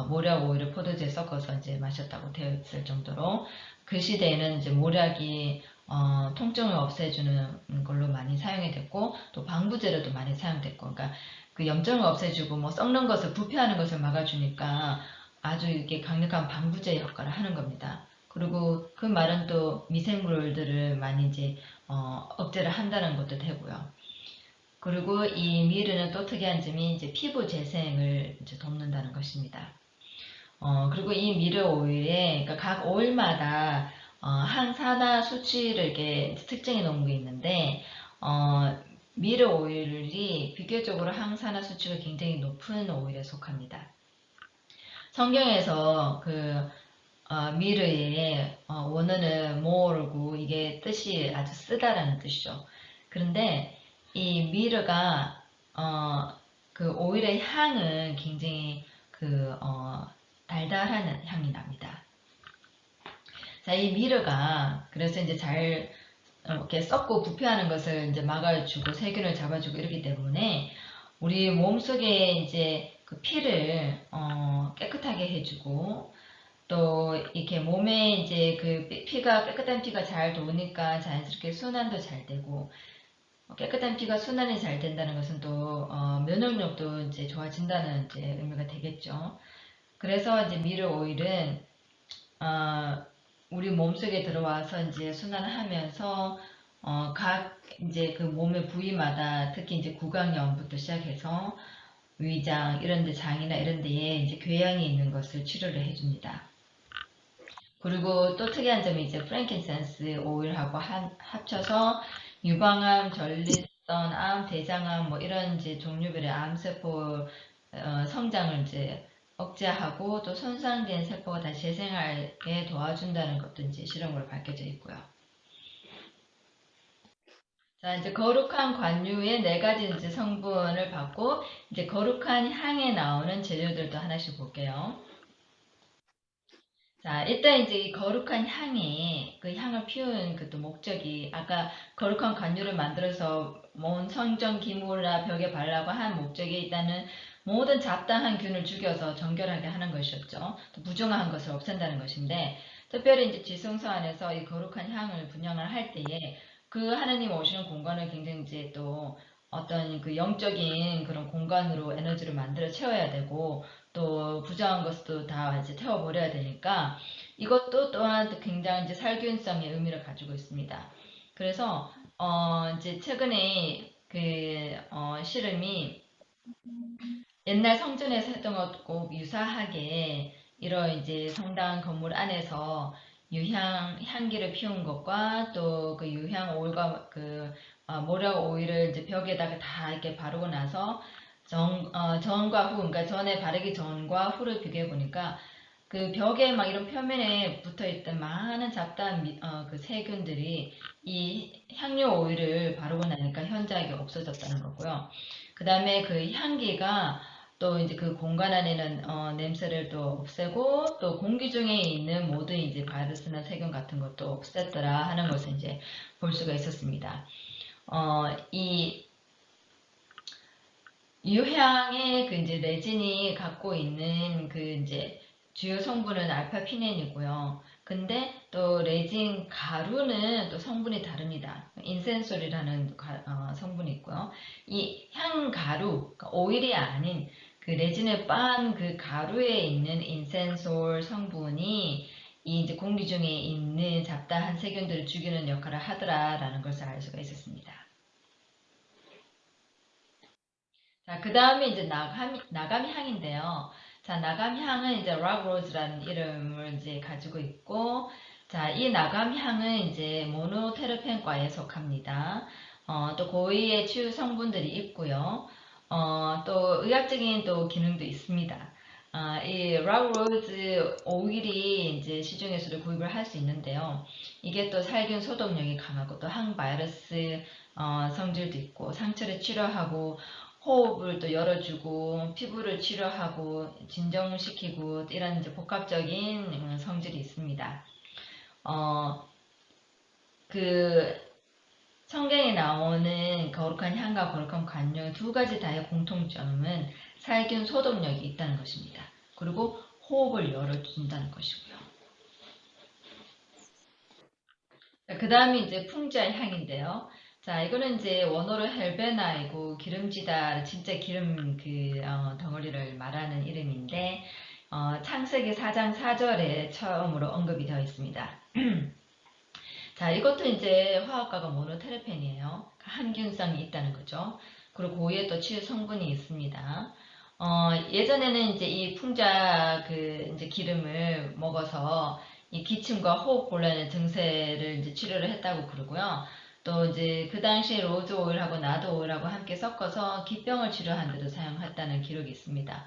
모략 오일을 포도주에 섞어서 이제 마셨다고 되어 있을 정도로 그 시대에는 이제 모략이 통증을 없애주는 걸로 많이 사용이 됐고 또 방부제로도 많이 사용됐고 그러니까 그 염증을 없애주고 뭐 썩는 것을 부패하는 것을 막아주니까 아주 이게 강력한 방부제 역할을 하는 겁니다. 그리고 그 말은 또 미생물들을 많이 이제 억제를 한다는 것도 되고요. 그리고 이 미르는 또 특이한 점이 이제 피부 재생을 이제 돕는다는 것입니다. 그리고 이 미르 오일에 그러니까 각 오일마다 항산화 수치를 이렇게 특정해 놓은 게 있는데 미르 오일이 비교적으로 항산화 수치가 굉장히 높은 오일에 속합니다. 성경에서 그 미르의 원어는 more고 이게 뜻이 아주 쓰다라는 뜻이죠. 그런데 이 미르가 그 오일의 향은 굉장히 그 달달한 향이 납니다. 자, 이 미르가 그래서 이제 잘 이렇게 썩고 부패하는 것을 이제 막아주고 세균을 잡아주고 이렇기 때문에 우리 몸속에 이제 그 피를 깨끗하게 해주고 또 이렇게 몸에 이제 그 피가 깨끗한 피가 잘 도니까 자연스럽게 순환도 잘 되고 깨끗한 피가 순환이 잘 된다는 것은 또 면역력도 이제 좋아진다는 이제 의미가 되겠죠. 그래서 이제 미르 오일은 우리 몸속에 들어와서 이제 순환을 하면서 각 이제 그 몸의 부위마다 특히 이제 구강염부터 시작해서 위장 이런 데 장이나 이런 데에 이제 궤양이 있는 것을 치료를 해줍니다. 그리고 또 특이한 점이 이제 프랭킨센스 오일하고 합쳐서 유방암, 전립선, 암, 대장암 뭐 이런 이제 종류별의 암세포 성장을 이제 억제하고 또 손상된 세포가 다시 재생하게 도와준다는 것도 이제 실험으로 밝혀져 있고요. 자, 이제 거룩한 관유의 4가지 이제 성분을 받고 이제 거룩한 향에 나오는 재료들도 하나씩 볼게요. 자, 일단 이제 이 거룩한 향에 그 향을 피운 그 또 목적이 아까 거룩한 관유를 만들어서 온 성전 기물이나 벽에 바르라고 한 목적이 일단은 모든 잡다한 균을 죽여서 정결하게 하는 것이었죠. 또 부정한 것을 없앤다는 것인데 특별히 이제 지성소 안에서 이 거룩한 향을 분양을 할 때에 그 하나님 오시는 공간을 굉장히 이제 또 어떤 그 영적인 그런 공간으로 에너지를 만들어 채워야 되고 또 부정한 것도 다 이제 태워버려야 되니까 이것도 또한 또 굉장히 이제 살균성의 의미를 가지고 있습니다. 그래서 이제 최근에 그 씨름이 옛날 성전에서 했던 것과 유사하게 이런 이제 성당 건물 안에서 유향 향기를 피운 것과 또 그 유향 오일과 그 모략 오일을 이제 벽에다가 다 이렇게 바르고 나서 전과 후, 그러니까 전에 바르기 전과 후를 비교해 보니까 그 벽에 막 이런 표면에 붙어 있던 많은 잡다한 그 세균들이 이 향료 오일을 바르고 나니까 현저하게 없어졌다는 거고요. 그 다음에 그 향기가 또 이제 그 공간 안에는 냄새를 또 없애고 또 공기 중에 있는 모든 이제 바이러스나 세균 같은 것도 없앴더라 하는 것을 이제 볼 수가 있었습니다. 이 유향의 그 이제 레진이 갖고 있는 그 이제 주요 성분은 알파피넨이고요. 근데 또 레진 가루는 또 성분이 다릅니다. 인센솔이라는 성분이 있고요. 이 향가루, 그러니까 오일이 아닌 그 레진을 빤 그 가루에 있는 인센솔 성분이 이 이제 공기 중에 있는 잡다한 세균들을 죽이는 역할을 하더라라는 것을 알 수가 있었습니다. 자, 그 다음에 이제 나감향인데요. 자, 나감향은 이제 락로즈라는 이름을 이제 가지고 있고, 자, 이 나감향은 이제 모노테르펜과에 속합니다. 또 고위의 치유 성분들이 있고요. 또 의학적인 또 기능도 있습니다. 이 락로즈 오일이 이제 시중에서도 구입을 할 수 있는데요. 이게 또 살균 소독력이 강하고 또 항바이러스 성질도 있고 상처를 치료하고 호흡을 또 열어주고 피부를 치료하고 진정시키고 이런 이제 복합적인 성질이 있습니다. 그 성경에 나오는 거룩한 향과 거룩한 관유 두 가지 다의 공통점은 살균 소독력이 있다는 것입니다. 그리고 호흡을 열어준다는 것이고요. 그 다음이 이제 풍자 향인데요. 자, 이거는 이제 원어로 헬베나이고 기름지다, 진짜 기름 그 덩어리를 말하는 이름인데 창세기 4장 4절에 처음으로 언급이 되어 있습니다. 자, 이것도 이제 화학가가 모노테르펜이에요. 항균성이 있다는 거죠. 그리고 고유의 또 치유 성분이 있습니다. 예전에는 이제 이 풍자 그 이제 기름을 먹어서 이 기침과 호흡 곤란의 증세를 이제 치료를 했다고 그러고요. 또 이제 그 당시에 로즈 오일하고 나드 오일하고 함께 섞어서 기병을 치료한 데도 사용했다는 기록이 있습니다.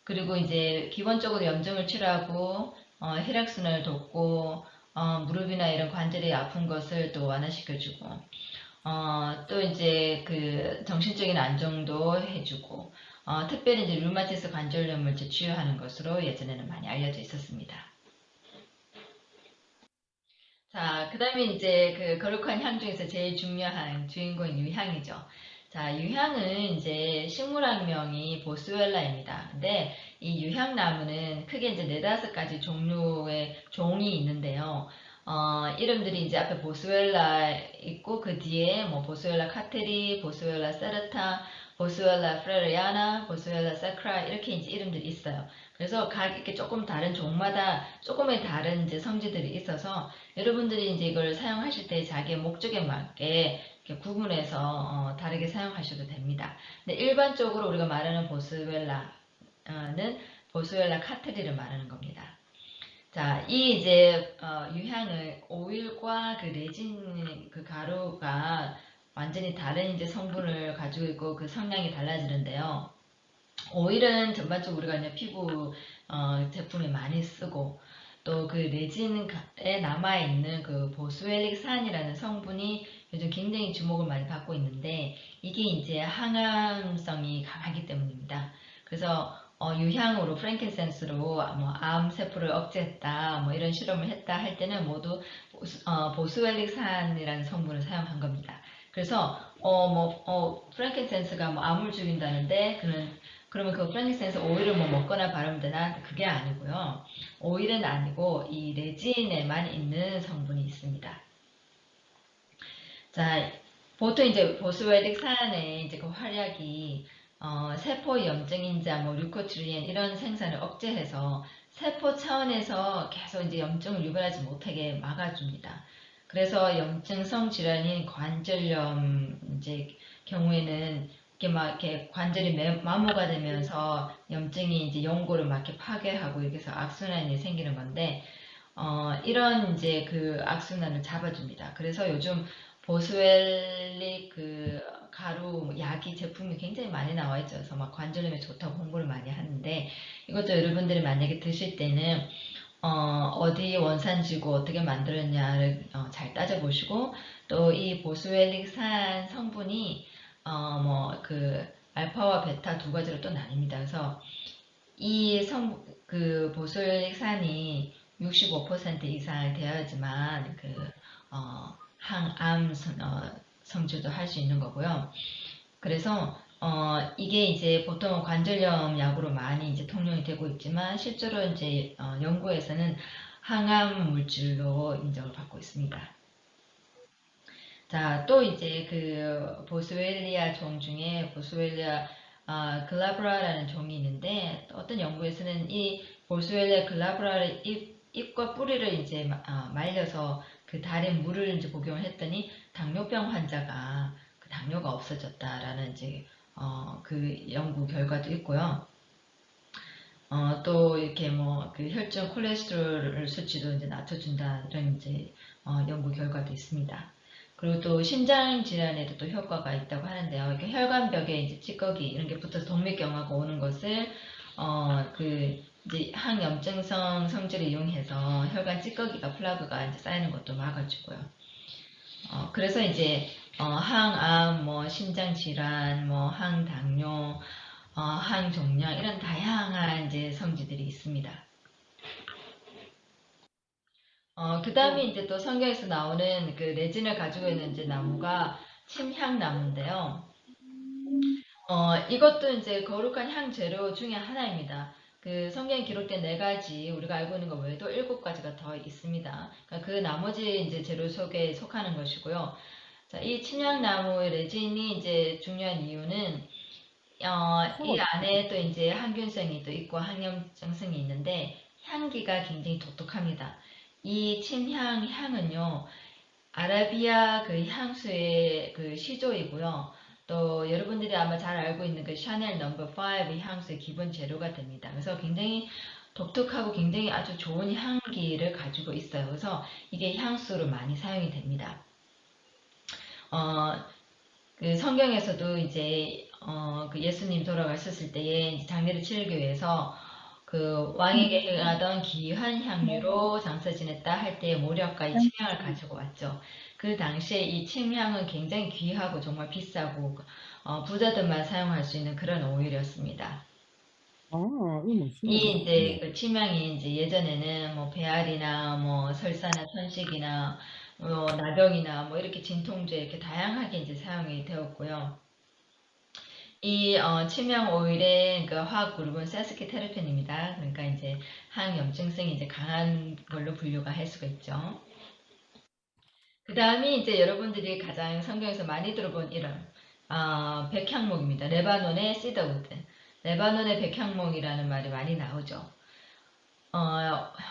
그리고 이제 기본적으로 염증을 치료하고 혈액순환을 돕고 무릎이나 이런 관절이 아픈 것을 또 완화시켜주고 또 이제 그 정신적인 안정도 해주고 특별히 이제 류마티스 관절염을 이제 치유하는 것으로 예전에는 많이 알려져 있었습니다. 자, 그 다음에 이제 그 거룩한 향 중에서 제일 중요한 주인공인 유향이죠. 자, 유향은 이제 식물학명이 보스웰라입니다. 근데 이 유향나무는 크게 이제 4-5가지 종류의 종이 있는데요. 이름들이 이제 앞에 보스웰라 있고 그 뒤에 뭐 보스웰라 카테리, 보스웰라 세르타, 보스웰라 프레리아나, 보스웰라 사크라 이렇게 이제 이름들이 있어요. 그래서 각 이렇게 조금 다른 종마다 조금의 다른 이제 성질들이 있어서 여러분들이 이제 이걸 사용하실 때 자기의 목적에 맞게 이렇게 구분해서 다르게 사용하셔도 됩니다. 근데 일반적으로 우리가 말하는 보스웰라는 보스웰라 카테리를 말하는 겁니다. 자, 이 이제 유향을 오일과 그 레진 그 가루가 완전히 다른 이제 성분을 가지고 있고 그 성향이 달라지는데요. 오일은 전반적으로 우리가 그냥 피부 제품에 많이 쓰고 또 그 레진에 남아있는 그 보스웰릭산이라는 성분이 요즘 굉장히 주목을 많이 받고 있는데 이게 이제 항암성이 강하기 때문입니다. 그래서 유향으로 프랭킨센스로 뭐 암 세포를 억제했다, 뭐 이런 실험을 했다 할 때는 모두 보스웰릭산이라는 성분을 사용한 겁니다. 그래서 프랭킨센스가 뭐 암을 죽인다는데 그러면 그 프랭킨센스 오일을 뭐 먹거나 바르면 되나? 그게 아니고요. 오일은 아니고 이 레진에만 있는 성분이 있습니다. 자, 보통 이제 보스웰릭 산의 이제 그 활약이 세포 염증인자, 뭐 류코트리엔 이런 생산을 억제해서 세포 차원에서 계속 이제 염증을 유발하지 못하게 막아줍니다. 그래서 염증성 질환인 관절염 이제 경우에는 이렇게 막 이렇게 관절이 마모가 되면서 염증이 이제 연골을 막 이렇게 파괴하고 이렇게 해서 악순환이 생기는 건데 이런 이제 그 악순환을 잡아줍니다. 그래서 요즘 보스웰릭 그 가루 약이 제품이 굉장히 많이 나와 있죠. 그래서 막 관절염에 좋다고 홍보를 많이 하는데 이것도 여러분들이 만약에 드실 때는 어디 원산지고 어떻게 만들었냐를 잘 따져보시고 또 이 보스웰릭산 성분이 뭐 그 알파와 베타 두 가지로 또 나뉩니다. 그래서 그 보스웰릭산이 65% 이상 되어야지만 항암 성주도 할 수 있는 거고요. 그래서 이게 이제 보통 관절염 약으로 많이 이제 통용이 되고 있지만 실제로 이제 연구에서는 항암 물질로 인정을 받고 있습니다. 자, 또 이제 그 보스웰리아 종 중에 보스웰리아 글라브라라는 종이 있는데 어떤 연구에서는 이 보스웰리아 글라브라를 잎과 뿌리를 이제 말려서 그 달인 물을 이제 복용을 했더니 당뇨병 환자가 그 당뇨가 없어졌다라는 이제 그 연구 결과도 있고요. 또 이렇게 뭐 그 혈중 콜레스테롤 수치도 이제 낮춰준다 이런 이제 연구 결과도 있습니다. 그리고 또 심장 질환에도 또 효과가 있다고 하는데요. 이렇게 혈관벽에 이제 찌꺼기 이런 게 붙어서 동맥경화가 오는 것을 그 이제 항염증성 성질을 이용해서 혈관 찌꺼기가 플라그가 이제 쌓이는 것도 막아주고요. 그래서 이제 항암, 뭐 심장 질환, 뭐 항당뇨, 항종양 이런 다양한 이제 성질들이 있습니다. 그 다음에 이제 또 성경에서 나오는 그 레진을 가지고 있는 이제 나무가 침향나무인데요. 이것도 이제 거룩한 향 재료 중에 하나입니다. 그 성경에 기록된 4가지 우리가 알고 있는 것 외에도 7가지가 더 있습니다. 그러니까 그 나머지 이제 재료 속에 속하는 것이고요. 자, 이 침향나무의 레진이 이제 중요한 이유는 이 안에 또 이제 항균성이 또 있고 항염증성이 있는데 향기가 굉장히 독특합니다. 이 침향 향은요, 아라비아 그 향수의 그 시조이고요. 또 여러분들이 아마 잘 알고 있는 그 샤넬 넘버 5 향수의 기본 재료가 됩니다. 그래서 굉장히 독특하고 굉장히 아주 좋은 향기를 가지고 있어요. 그래서 이게 향수로 많이 사용이 됩니다. 그 성경에서도 이제 그 예수님 돌아가셨을 때에 이제 장례를 치르기 위해서 그 왕에게 행하던 귀한 향유로 장사 지냈다 할 때의 모략과 이 침향을 가지고 왔죠. 그 당시에 이 침향은 굉장히 귀하고 정말 비싸고 부자들만 사용할 수 있는 그런 오일이었습니다. 이 이제 그 침향이 이제 예전에는 뭐 배앓이나 뭐 설사나 천식이나 나병이나 뭐 이렇게 진통제 이렇게 다양하게 이제 사용이 되었고요. 이 침향 오일의 그 화학 그룹은 세스키테르펜입니다. 그러니까 이제 항염증성이 이제 강한 걸로 분류가 할 수가 있죠. 그 다음에 이제 여러분들이 가장 성경에서 많이 들어본 이름 백향목입니다. 레바논의 시더우드. 레바논의 백향목이라는 말이 많이 나오죠.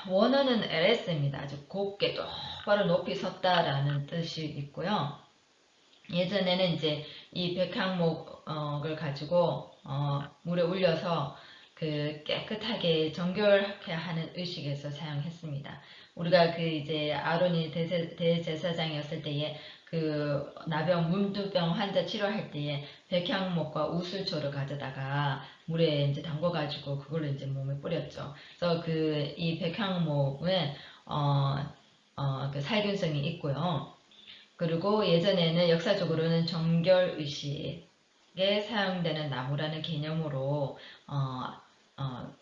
원어는 LS입니다. 아주 곱게 똑바로 높이 섰다라는 뜻이 있고요. 예전에는 이제 이 백향목을 가지고 물에 올려서 그 깨끗하게 정결하게 하는 의식에서 사용했습니다. 우리가 그 이제 아론이 대제사장이었을 때에 그 나병 문두병 환자 치료할 때에 백향목과 우술초를 가져다가 물에 이제 담궈 가지고 그걸로 이제 몸에 뿌렸죠. 그래서 그 이 백향목은 그 살균성이 있고요. 그리고 예전에는 역사적으로는 정결의식에 사용되는 나무라는 개념으로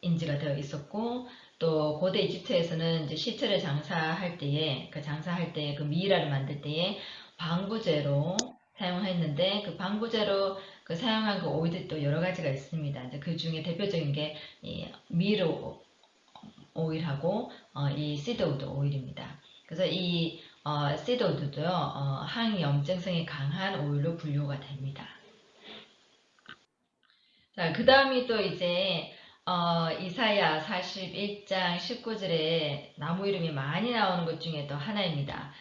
인지가 되어 있었고, 또 고대 이집트에서는 이제 시체를 장사할 때에 그 미이라를 만들 때에 방부제로 사용했는데, 그 방부제로 사용한 그 오일들이 또 여러 가지가 있습니다. 이제 그 중에 대표적인 게 이 미르 오일하고 이 시드우드 오일입니다. 그래서 이 시드우드도요, 항염증성이 강한 오일로 분류가 됩니다. 자, 그 다음이 또 이제 이사야 41장 19절에 나무 이름이 많이 나오는 것 중에 또 하나입니다.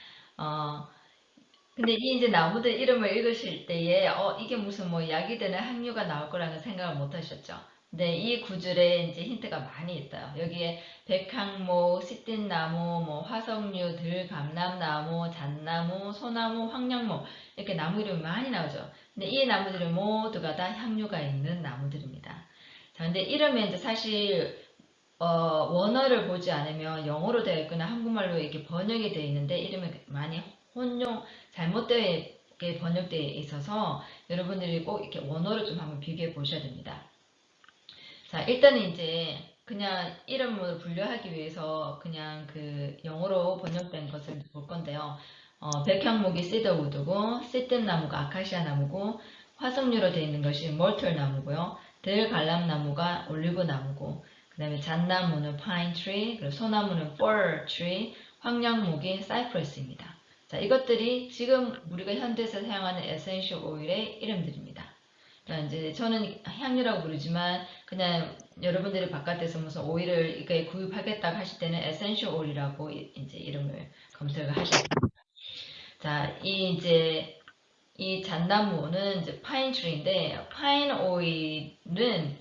근데 이 이제 나무들 이름을 읽으실 때에 이게 무슨 뭐 약이 되는 항류가 나올 거라는 생각을 못 하셨죠. 근데 이 구절에 이제 힌트가 많이 있어요. 여기에 백항목, 시띠나무, 뭐 화석류, 들감람나무, 잣나무, 소나무, 황량목 이렇게 나무 이름이 많이 나오죠. 근데 이 나무들은 모두가 다 향유가 있는 나무들입니다. 자, 근데 이름에 이제 사실 원어를 보지 않으면 영어로 되어 있거나 한국말로 이렇게 번역이 되어 있는데 이름이 많이 잘못되게 번역되어 있어서 여러분들이 꼭 이렇게 원어로 좀 한번 비교해 보셔야 됩니다. 자, 일단은 이제 그냥 이름을 분류하기 위해서 그냥 그 영어로 번역된 것을 볼 건데요. 백향목이 시더우드고, 씨뜸나무가 아카시아 나무고, 화석류로 되어 있는 것이 멀털 나무고요. 들갈람나무가 올리브 나무고, 그 다음에 잣나무는 파인 트리, 그리고 소나무는 fir tree, 황량목이 사이프러스입니다. 자, 이것들이 지금 우리가 현대에서 사용하는 에센셜 오일의 이름들입니다. 이제 저는 향유라고 부르지만 그냥 여러분들이 바깥에서 무슨 오일을 이렇게 구입하겠다고 하실 때는 에센셜 오일이라고 이제 이름을 검색을 하시면 됩니다. 자, 이 잣나무는 이제 파인 트리인데 파인 오일은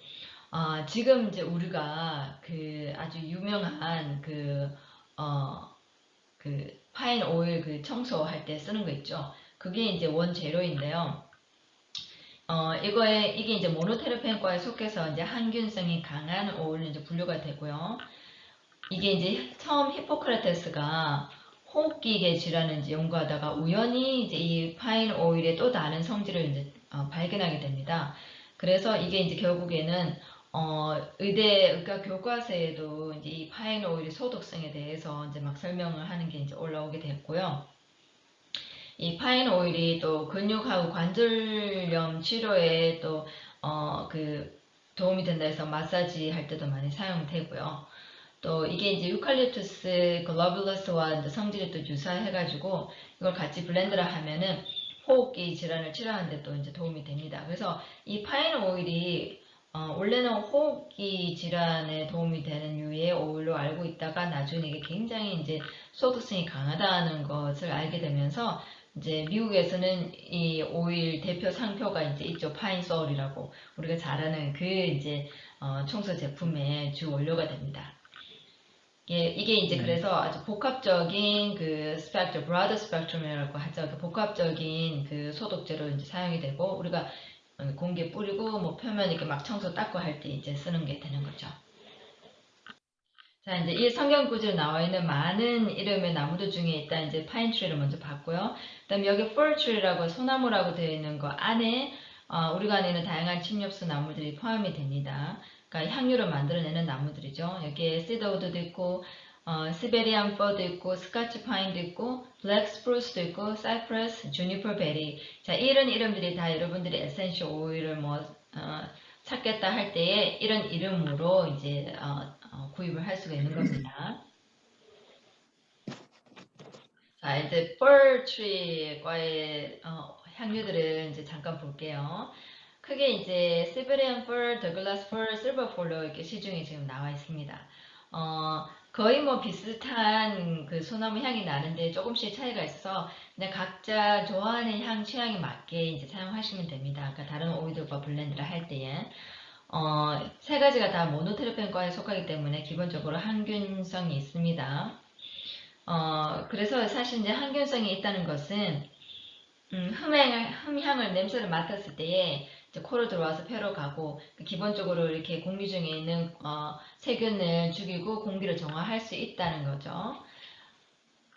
지금 이제 우리가 그 아주 유명한 그 파인 오일 그 청소할 때 쓰는 거 있죠. 그게 이제 원재료인데요. 이게 이제 모노테르펜과에 속해서 이제 항균성이 강한 오일로 이제 분류가 되고요. 이게 이제 처음 히포크라테스가 호흡기계 질환을 이제 연구하다가 우연히 이제 이 파인 오일의 또 다른 성질을 이제 발견하게 됩니다. 그래서 이게 이제 결국에는 의과 교과서에도 이제 이 파인 오일의 소독성에 대해서 이제 막 설명을 하는 게 이제 올라오게 됐고요. 이 파인 오일이 또 근육하고 관절염 치료에 또 도움이 된다 해서 마사지 할 때도 많이 사용되고요. 또 이게 이제 유칼립투스 글로뷸러스와 성질이 또 유사해가지고 이걸 같이 블렌드를 하면은 호흡기 질환을 치료하는 데 또 이제 도움이 됩니다. 그래서 이 파인 오일이 원래는 호흡기 질환에 도움이 되는 유의 오일로 알고 있다가 나중에 이게 굉장히 이제 소독성이 강하다는 것을 알게 되면서 이제 미국에서는 이 오일 대표 상표가 이제 있죠. 파인 소울이라고 우리가 잘 아는 그 이제 청소 제품의 주 원료가 됩니다. 이게 이제 그래서 아주 복합적인 그 스펙트럼, 브라더 스펙트럼이라고 하죠. 그 복합적인 그 소독제로 이제 사용이 되고 우리가 공기에 뿌리고 뭐 표면 이렇게 막 청소 닦고 할 때 이제 쓰는 게 되는 거죠. 자, 이제 이 성경 구절에 나와 있는 많은 이름의 나무들 중에 일단 이제 파인 트리를 먼저 봤고요. 그다음에 여기 fir tree라고 소나무라고 되어 있는 거 안에 우리가 아는 다양한 침엽수 나무들이 포함이 됩니다. 그러니까 향유를 만들어내는 나무들이죠. 여기에 시더우드도 있고 시베리안 퍼도 있고 스카치 파인도 있고 블랙 스프루스도 있고 사이프러스, 주니퍼 베리. 자, 이런 이름들이 다 여러분들이 에센셜 오일을 찾겠다 할 때에 이런 이름으로 이제 구입을 할 수가 있는 겁니다. 자, 이제 fir tree과의 향유들을 이제 잠깐 볼게요. 크게 이제 시베리안 fir, 더글라스 fir, 실버 폴로 이렇게 시중에 지금 나와 있습니다. 거의 뭐 비슷한 그 소나무 향이 나는데 조금씩 차이가 있어서 그냥 각자 좋아하는 향 취향에 맞게 이제 사용하시면 됩니다. 그러니까 다른 오일들과 블렌드를 할 때에 세 가지가 다 모노테르펜과에 속하기 때문에 기본적으로 항균성이 있습니다. 그래서 사실 이제 항균성이 있다는 것은 흠향을 냄새를 맡았을 때에 이제 코로 들어와서 폐로 가고 기본적으로 이렇게 공기 중에 있는 세균을 죽이고 공기를 정화할 수 있다는 거죠.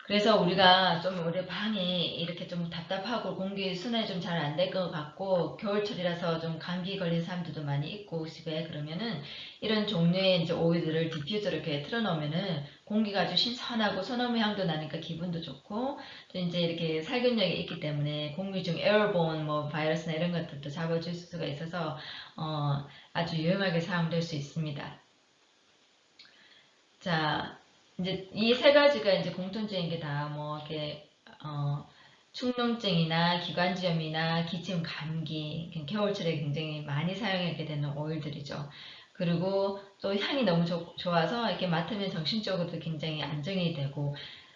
그래서 우리가 좀 우리 방이 이렇게 좀 답답하고 공기 순환이 좀 잘 안 될 것 같고 겨울철이라서 좀 감기 걸린 사람들도 많이 있고 집에 그러면은 이런 종류의 이제 오일들을 디퓨저를 이렇게 틀어놓으면은 공기가 아주 신선하고 소나무 향도 나니까 기분도 좋고 또 이제 이렇게 살균력이 있기 때문에 공기 중 에어본 뭐 바이러스나 이런 것들도 잡아줄 수가 있어서 아주 유용하게 사용될 수 있습니다. 자, 이제 이 세 가지가 이제 공통적인 게 다 뭐 이렇게 축농증이나 기관지염이나 기침, 감기, 겨울철에 굉장히 많이 사용하게 되는 오일들이죠. 그리고 또 향이 너무 좋아서 이렇게 맡으면 정신적으로도 굉장히 안정이 되고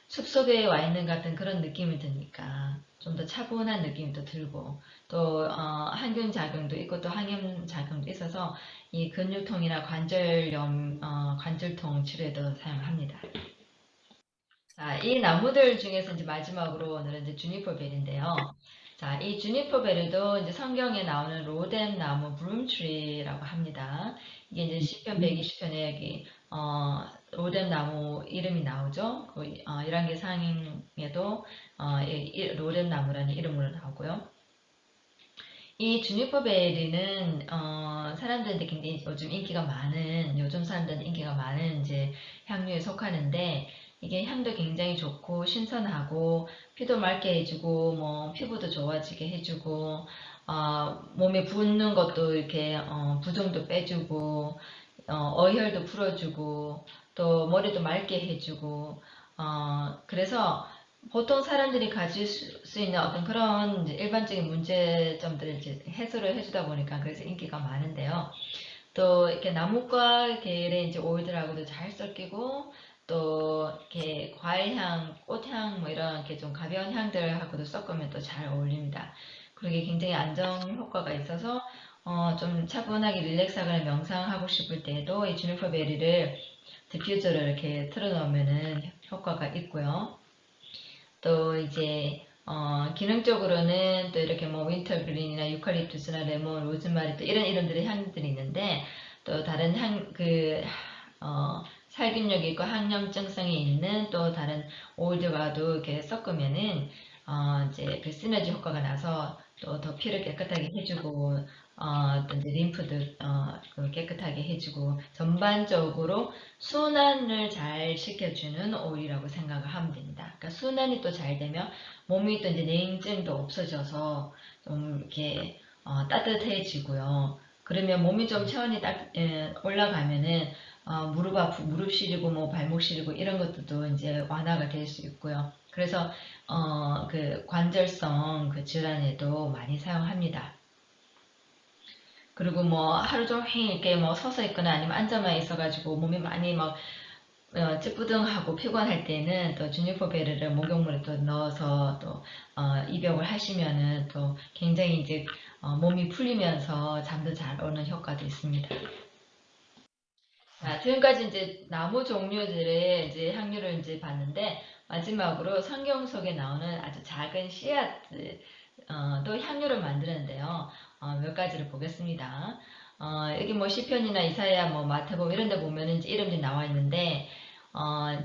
숲속에 와 있는 같은 그런 느낌이 드니까 좀 더 차분한 느낌이 또 들고 또 항균 작용도 있고 또 항염 작용도 있어서 이 근육통이나 관절염, 관절통 치료에도 사용합니다. 자, 이 나무들 중에서 이제 마지막으로 오늘은 이제 주니퍼 벨인데요. 자, 이 주니퍼 벨도 이제 성경에 나오는 로뎀 나무 브룸트리라고 합니다. 이게 이제 시편 120편에 여기 로뎀 나무 이름이 나오죠. 그 1단계 상행에도 로뎀 나무라는 이름으로 나오고요. 이 주니퍼 베리는 사람들한테 굉장히 요즘 사람들한테 인기가 많은 이제 향료에 속하는데 이게 향도 굉장히 좋고 신선하고 피도 맑게 해주고 뭐 피부도 좋아지게 해주고 몸에 붓는 것도 이렇게 부종도 빼주고 어혈도 풀어주고 또 머리도 맑게 해주고 그래서 보통 사람들이 가질 수 있는 어떤 그런 이제 일반적인 문제점들을 이제 해소를 해주다 보니까 그래서 인기가 많은데요. 또 이렇게 나무과 계열의 이제 오일들하고도 잘 섞이고 또 이렇게 과일향, 꽃향 뭐 이런 이렇게 좀 가벼운 향들하고도 섞으면 또 잘 어울립니다. 그리고 굉장히 안정 효과가 있어서 좀 차분하게 릴렉스하거나 명상하고 싶을 때에도 이 주니퍼 베리를 디퓨저를 이렇게 틀어놓으면은 효과가 있고요. 또 이제 기능적으로는 또 이렇게 뭐 윈터그린이나 유칼립투스나 레몬, 로즈마리 또 이런 이름들의 향들이 있는데 또 다른 살균력이 있고 항염증성이 있는 또 다른 오일들과도 이렇게 섞으면은 이제 그 시너지 효과가 나서 또 더 피를 깨끗하게 해주고 또 이제 림프도 그 깨끗하게 해주고 전반적으로 순환을 잘 시켜주는 오일이라고 생각을 하면 됩니다. 그러니까 순환이 또 잘 되면 몸이 또 이제 냉증도 없어져서 좀 이렇게 따뜻해지고요. 그러면 몸이 좀 체온이 올라가면은 무릎 시리고 뭐 발목 시리고 이런 것들도 이제 완화가 될 수 있고요. 그래서 그 관절성 그 질환에도 많이 사용합니다. 그리고 뭐 하루 종일 이렇게 뭐 서서 있거나 아니면 앉아만 있어가지고 몸이 많이 막 찌뿌둥하고 피곤할 때는 또 주니퍼 베리를 목욕물에 또 넣어서 또 입욕을 하시면은 또 굉장히 이제 몸이 풀리면서 잠도 잘 오는 효과도 있습니다. 자, 지금까지 이제 나무 종류들의 이제 향유를 이제 봤는데 마지막으로 성경 속에 나오는 아주 작은 씨앗들 또 향유를 만드는데요. 몇 가지를 보겠습니다. 여기 뭐 시편이나 이사야, 뭐 마태복음 이런 데 보면은 이제 이름들이 나와 있는데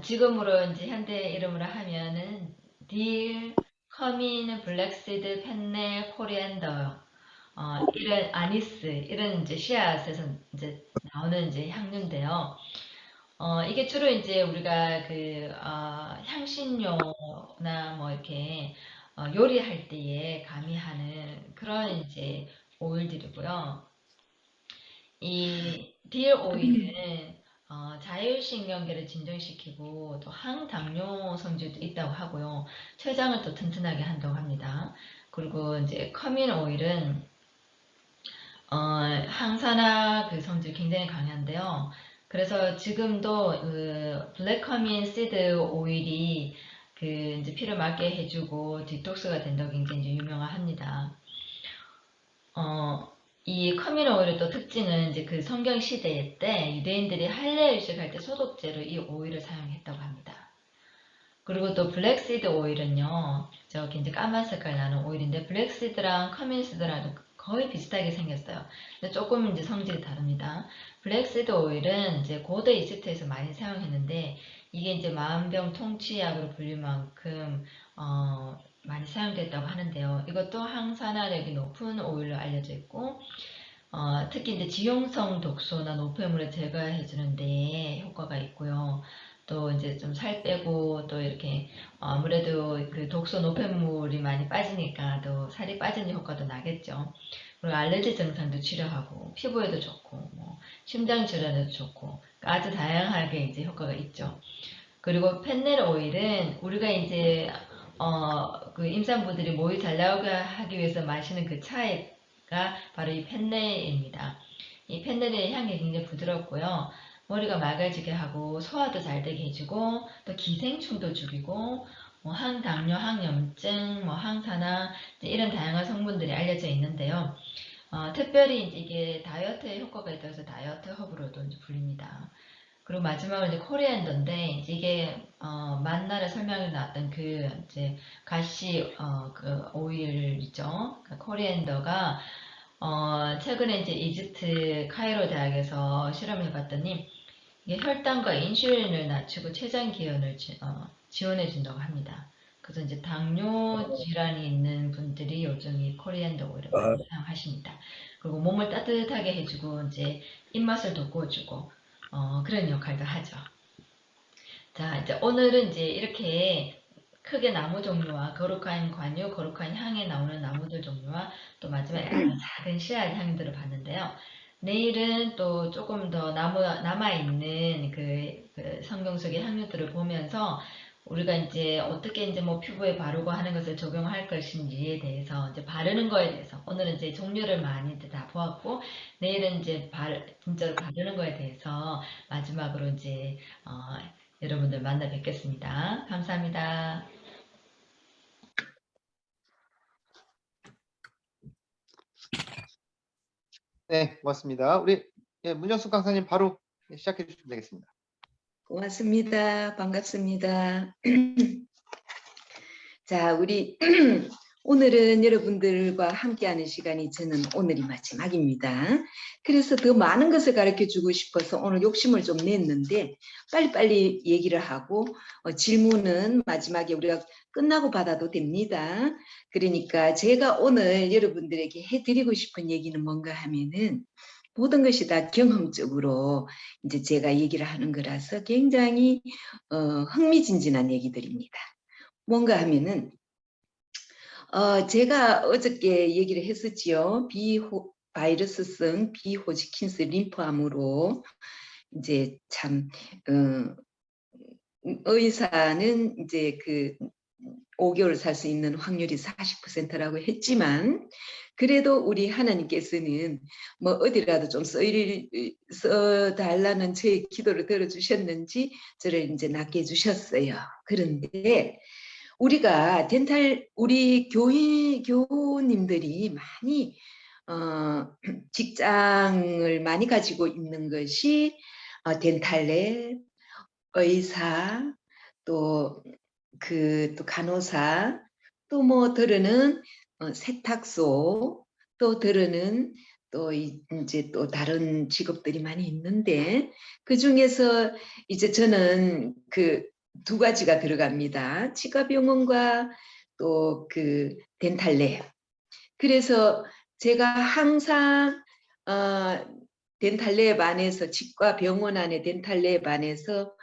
지금으로 이제 현대 이름으로 하면은 딜, 커민, 블랙시드, 펜넬, 코리안더 이런 아니스 이런 이제 씨앗에서 이제 나오는 이제 향료인데요. 이게 주로 이제 우리가 그 향신료나 뭐 이렇게 요리할 때에 가미하는 그런 이제 오일들이고요. 이 딜 오일은 자율신경계를 진정시키고 또 항당뇨 성질도 있다고 하고요. 췌장을 또 튼튼하게 한다고 합니다. 그리고 이제 커민 오일은 항산화 그 성질이 굉장히 강한데요. 그래서 지금도 그 블랙커민 시드 오일이 그 이제 피를 맑게 해주고 디톡스가 된다고 굉장히 이제 유명합니다. 이 커민 오일의 또 특징은 이제 그 성경 시대 때 유대인들이 할례 의식할 때 소독제로 이 오일을 사용했다고 합니다. 그리고 또 블랙시드 오일은요, 저기 이제 까만 색깔 나는 오일인데 블랙시드랑 커민시드랑 거의 비슷하게 생겼어요. 근데 조금 이제 성질이 다릅니다. 블랙시드 오일은 이제 고대 이집트에서 많이 사용했는데 이게 이제 만병통치약으로 불릴 만큼 많이 사용됐다고 하는데요. 이것도 항산화력이 높은 오일로 알려져 있고 특히 이제 지용성 독소나 노폐물을 제거해 주는 데 효과가 있고요. 또 이제 좀 살 빼고 또 이렇게 아무래도 그 독소 노폐물이 많이 빠지니까 또 살이 빠지는 효과도 나겠죠. 그리고 알레르기 증상도 치료하고 피부에도 좋고 뭐 심장 질환에도 좋고 아주 다양하게 이제 효과가 있죠. 그리고 펜넬 오일은 우리가 이제 그 임산부들이 모유 잘 나오게 하기 위해서 마시는 그 차가 바로 이 펜넬입니다. 이 펜넬의 향이 굉장히 부드럽고요. 머리가 맑아지게 하고 소화도 잘 되게 해주고 또 기생충도 죽이고 뭐 항당뇨, 항염증, 뭐 항산화 이런 다양한 성분들이 알려져 있는데요. 특별히 이제 이게 다이어트에 효과가 있다고 해서 다이어트 허브로도 이제 불립니다. 그리고 마지막으로 이제 코리앤더인데 이제 이게 만날에 설명에 나왔던 그 이제 가시 그 오일 있죠. 그 코리앤더가 최근에 이제 이집트 카이로 대학에서 실험을 해봤더니 이게 혈당과 인슐린을 낮추고 췌장 기능을 지원해 준다고 합니다. 그래서 이제 당뇨 질환이 있는 분들이 요즘 이 코리앤더 오일을 많이 사용하십니다. 그리고 몸을 따뜻하게 해주고 이제 입맛을 돋궈주고 그런 역할도 하죠. 자, 이제 오늘은 이제 이렇게 크게 나무 종류와 거룩한 관유, 거룩한 향에 나오는 나무들 종류와 또 마지막에 작은 씨앗 향들을 봤는데요. 내일은 또 조금 더 남아있는 그 성경 속의 향유들을 보면서 우리가 이제 어떻게 이제 뭐 피부에 바르고 하는 것을 적용할 것인지에 대해서 이제 바르는 거에 대해서 오늘은 이제 종류를 많이 다 보았고 내일은 이제 진짜로 바르는 거에 대해서 마지막으로 이제 여러분들 만나 뵙겠습니다. 감사합니다. 네, 고맙습니다. 우리 문정숙 강사님 바로 시작해 주시면 되겠습니다. 고맙습니다. 반갑습니다. 자, 우리 오늘은 여러분들과 함께하는 시간이 저는 오늘이 마지막입니다. 그래서 더 많은 것을 가르쳐주고 싶어서 오늘 욕심을 좀 냈는데 빨리빨리 얘기를 하고 질문은 마지막에 우리가 끝나고 받아도 됩니다. 그러니까 제가 오늘 여러분들에게 해드리고 싶은 얘기는 뭔가 하면은 모든 것이 다 경험적으로 이제 제가 얘기를 하는 거라서 굉장히 흥미진진한 얘기들입니다. 뭔가 하면은 제가 어저께 얘기를 했었지요. 바이러스성 비호지킨스 림프암으로 이제 참 의사는 이제 그 5개월 살 수 있는 확률이 40%라고 했지만 그래도 우리 하나님께서는 뭐 어디라도 좀 써달라는 제 기도를 들어주셨는지 저를 이제 낫게 해주셨어요. 그런데 우리가 우리 교우님들이 많이 직장을 많이 가지고 있는 것이 덴탈랩, 의사, 또 간호사, 또 뭐 들으는 세탁소, 또 들으는 또 이제 또 다른 직업들이 많이 있는데 그 중에서 이제 저는 그 2가지가 들어갑니다. 치과병원과 또 그 덴탈랩. 그래서 제가 항상 덴탈랩 안에서 치과병원 안에 덴탈랩 안에서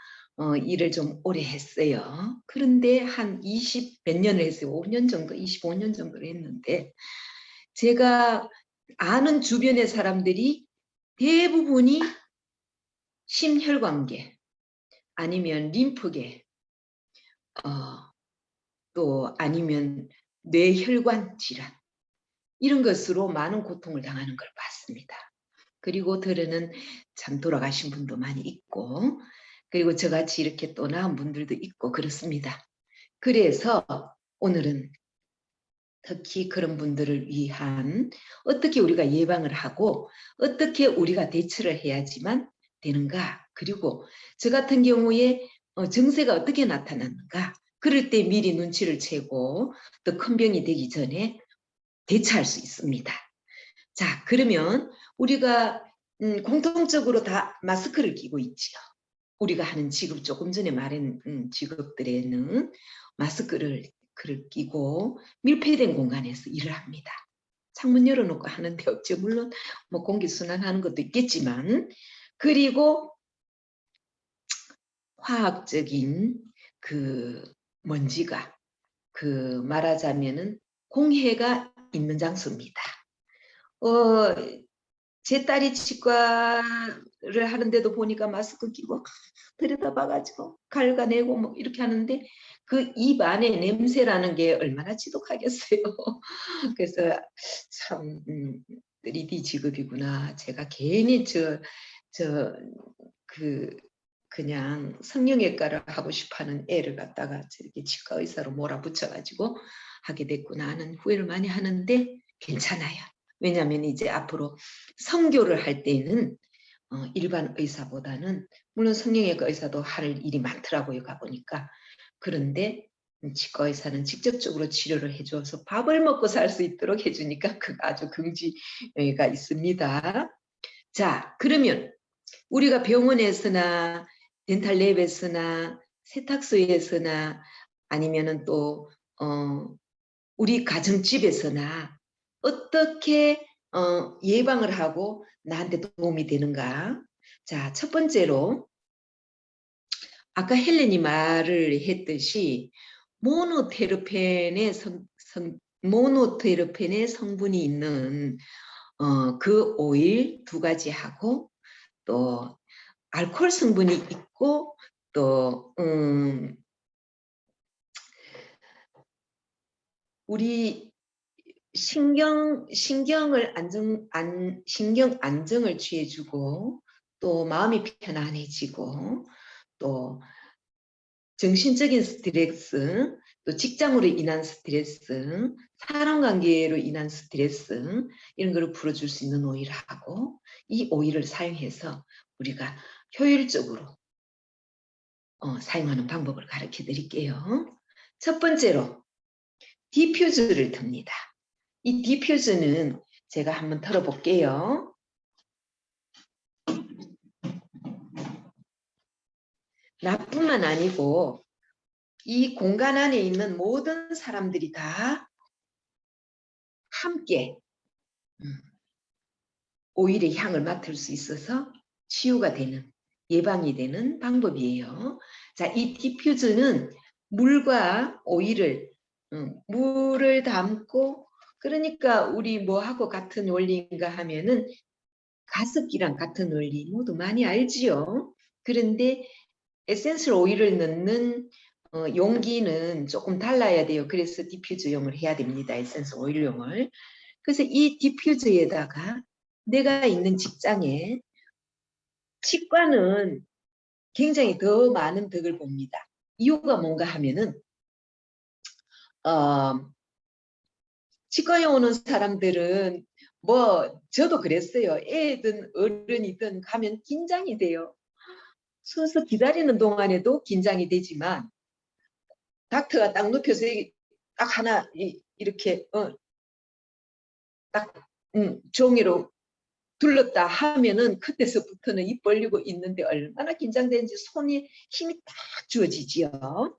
일을 좀 오래 했어요. 그런데 한 20 몇 년을 했어요. 5년 정도, 25년 정도를 했는데 제가 아는 주변의 사람들이 대부분이 심혈관계 아니면 림프계 또 아니면 뇌혈관 질환 이런 것으로 많은 고통을 당하는 걸 봤습니다. 그리고 들으는 참 돌아가신 분도 많이 있고 그리고 저같이 이렇게 또 나은 분들도 있고 그렇습니다. 그래서 오늘은 특히 그런 분들을 위한 어떻게 우리가 예방을 하고 어떻게 우리가 대처를 해야지만 되는가 그리고 저 같은 경우에 증세가 어떻게 나타나는가 그럴 때 미리 눈치를 채고 더 큰 병이 되기 전에 대처할 수 있습니다. 자, 그러면 우리가 공통적으로 다 마스크를 끼고 있지요. 우리가 하는 직업, 조금 전에 말한 직업들에는 마스크를 끼고 밀폐된 공간에서 일을 합니다. 창문 열어놓고 하는데 없죠. 물론 뭐 공기순환하는 것도 있겠지만, 그리고 화학적인 그 먼지가, 그 말하자면은 공해가 있는 장소입니다. 제 딸이 치과를 하는데도 보니까 마스크 끼고 들여다봐가지고 갉아내고 뭐 이렇게 하는데 그 입 안에 냄새라는 게 얼마나 지독하겠어요. 그래서 참 3D 직업이구나. 제가 괜히 그냥 성형외과를 하고 싶어하는 애를 갖다가 저렇게 치과 의사로 몰아붙여가지고 하게 됐구나 하는 후회를 많이 하는데 괜찮아요. 왜냐하면 이제 앞으로 성교를 할 때는 일반 의사보다는, 물론 성형외과 의사도 할 일이 많더라고요, 가보니까. 그런데 치과 의사는 직접적으로 치료를 해줘서 밥을 먹고 살 수 있도록 해주니까 그 아주 긍지가 있습니다. 자, 그러면 우리가 병원에서나 덴탈랩에서나 세탁소에서나 아니면은 또 우리 가정집에서나 어떻게 예방을 하고 나한테 도움이 되는가? 자, 첫 번째로 아까 헬렌이 말을 했듯이 모노테르펜의 성분이 있는 그 오일 2가지하고 또 알코올 성분이 있고 또 우리 신경 안정을 취해주고 또 마음이 편안해지고 또 정신적인 스트레스, 또 직장으로 인한 스트레스, 사람관계로 인한 스트레스 이런 거를 풀어줄 수 있는 오일하고, 이 오일을 사용해서 우리가 효율적으로 사용하는 방법을 가르쳐 드릴게요. 첫 번째로 디퓨저를 듭니다. 이 디퓨저는 제가 한번 털어볼게요. 나뿐만 아니고 이 공간 안에 있는 모든 사람들이 다 함께 오일의 향을 맡을 수 있어서 치유가 되는, 예방이 되는 방법이에요. 자, 이 디퓨저는 물과 오일을 물을 담고, 그러니까 우리 뭐하고 같은 원리인가 하면은 가습기랑 같은 원리 모두 많이 알지요. 그런데 에센셜 오일을 넣는 용기는 조금 달라야 돼요. 그래서 디퓨저용을 해야 됩니다. 에센셜 오일용을. 그래서 이 디퓨저에다가 내가 있는 직장에, 치과는 굉장히 더 많은 덕을 봅니다. 이유가 뭔가 하면은 치과에 오는 사람들은 뭐 저도 그랬어요. 애든 어른이든 가면 긴장이 돼요. 서서 기다리는 동안에도 긴장이 되지만 닥터가 딱 눕혀서 딱 하나 이렇게 딱 종이로 둘렀다 하면은 그때서부터는 입 벌리고 있는데 얼마나 긴장되는지 손에 힘이 딱 주어지지요.